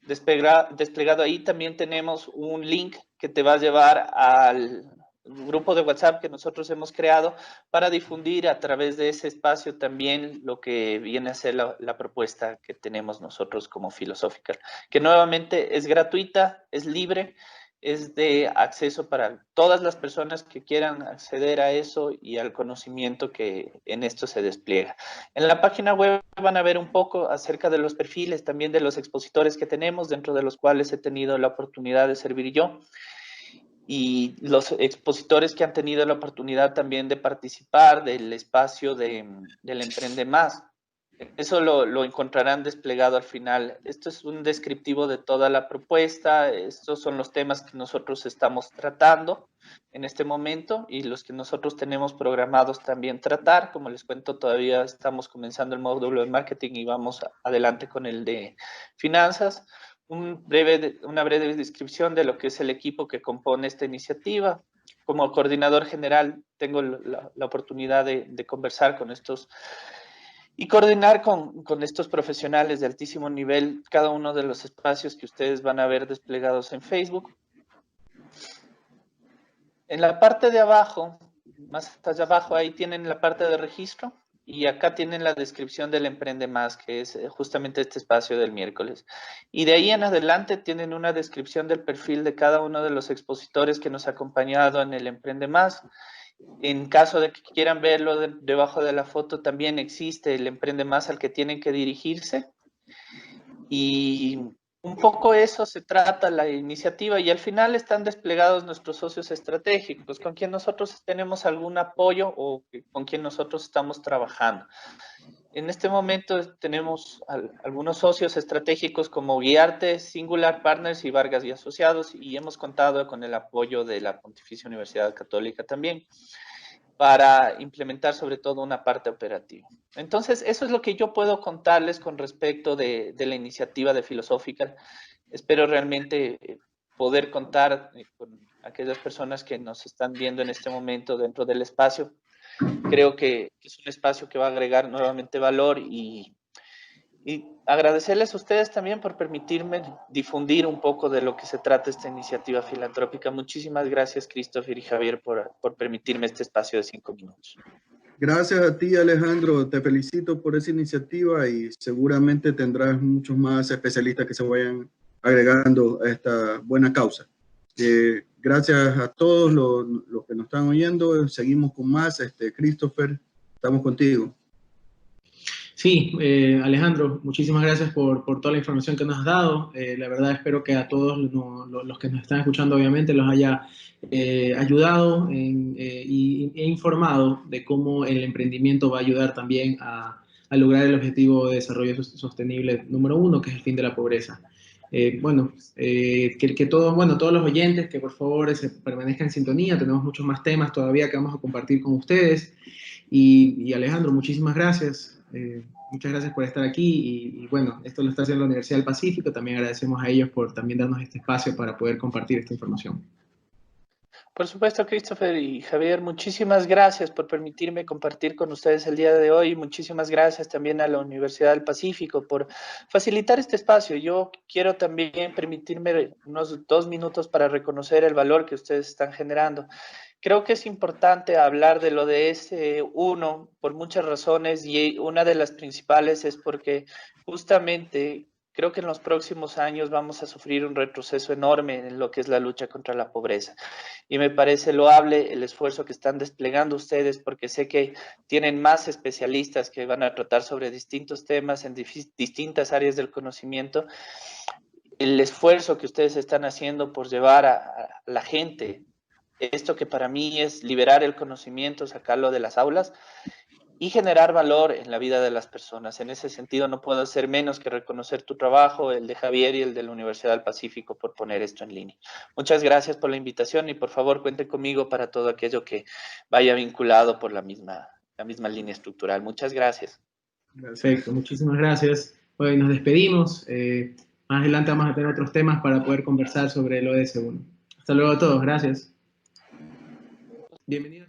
Desplegado ahí también tenemos un link que te va a llevar al grupo de WhatsApp que nosotros hemos creado para difundir a través de ese espacio también lo que viene a ser la propuesta que tenemos nosotros como Philosophical, que nuevamente es gratuita, es libre, es de acceso para todas las personas que quieran acceder a eso y al conocimiento que en esto se despliega. En la página web van a ver un poco acerca de los perfiles, también de los expositores que tenemos, dentro de los cuales he tenido la oportunidad de servir yo, y los expositores que han tenido la oportunidad también de participar del espacio del Emprende Más. Eso lo encontrarán desplegado al final. Esto es un descriptivo de toda la propuesta. Estos son los temas que nosotros estamos tratando en este momento y los que nosotros tenemos programados también tratar. Como les cuento, todavía estamos comenzando el módulo de marketing y vamos adelante con el de finanzas. Una breve descripción de lo que es el equipo que compone esta iniciativa. Como coordinador general tengo la oportunidad de conversar con estos y coordinar con estos profesionales de altísimo nivel cada uno de los espacios que ustedes van a ver desplegados en Facebook. En la parte de abajo, más allá abajo, ahí tienen la parte de registro, y acá tienen la descripción del Emprende Más, que es justamente este espacio del miércoles. Y de ahí en adelante tienen una descripción del perfil de cada uno de los expositores que nos ha acompañado en el Emprende Más. En caso de que quieran verlo debajo de la foto, también existe el Emprende Más al que tienen que dirigirse. Y un poco eso se trata la iniciativa, y al final están desplegados nuestros socios estratégicos, con quien nosotros tenemos algún apoyo o con quien nosotros estamos trabajando. En este momento tenemos algunos socios estratégicos como Guiarte, Singular Partners y Vargas y Asociados, y hemos contado con el apoyo de la Pontificia Universidad Católica también para implementar sobre todo una parte operativa. Entonces, eso es lo que yo puedo contarles con respecto de la iniciativa de Philosophical. Espero realmente poder contar con aquellas personas que nos están viendo en este momento dentro del espacio. Creo que es un espacio que va a agregar nuevamente valor y agradecerles a ustedes también por permitirme difundir un poco de lo que se trata esta iniciativa filantrópica. Muchísimas gracias, Christopher y Javier, por permitirme este espacio de 5 minutos. Gracias a ti, Alejandro. Te felicito por esa iniciativa y seguramente tendrás muchos más especialistas que se vayan agregando a esta buena causa. Gracias a todos los que nos están oyendo. Seguimos con más. Christopher, estamos contigo. Sí, Alejandro, muchísimas gracias por toda la información que nos has dado. La verdad espero que a todos los que nos están escuchando obviamente los haya ayudado e informado de cómo el emprendimiento va a ayudar también a lograr el objetivo de desarrollo sostenible número 1, que es el fin de la pobreza. Todos los oyentes que por favor permanezcan en sintonía. Tenemos muchos más temas todavía que vamos a compartir con ustedes. Y Alejandro, muchísimas gracias. Muchas gracias por estar aquí y bueno, esto lo está haciendo la Universidad del Pacífico. También agradecemos a ellos por también darnos este espacio para poder compartir esta información. Por supuesto, Christopher y Javier, muchísimas gracias por permitirme compartir con ustedes el día de hoy. Muchísimas gracias también a la Universidad del Pacífico por facilitar este espacio. Yo quiero también permitirme unos 2 minutos para reconocer el valor que ustedes están generando. Creo que es importante hablar de lo de S1 por muchas razones y una de las principales es porque justamente creo que en los próximos años vamos a sufrir un retroceso enorme en lo que es la lucha contra la pobreza. Y me parece loable el esfuerzo que están desplegando ustedes porque sé que tienen más especialistas que van a tratar sobre distintos temas en distintas áreas del conocimiento. El esfuerzo que ustedes están haciendo por llevar a la gente esto que para mí es liberar el conocimiento, sacarlo de las aulas y generar valor en la vida de las personas. En ese sentido, no puedo hacer menos que reconocer tu trabajo, el de Javier y el de la Universidad del Pacífico por poner esto en línea. Muchas gracias por la invitación y por favor cuenten conmigo para todo aquello que vaya vinculado por la misma línea estructural. Muchas gracias. Perfecto, muchísimas gracias. Hoy nos despedimos. Más adelante vamos a tener otros temas para poder conversar sobre el ODS 1. Hasta luego a todos, gracias. Bienvenidos.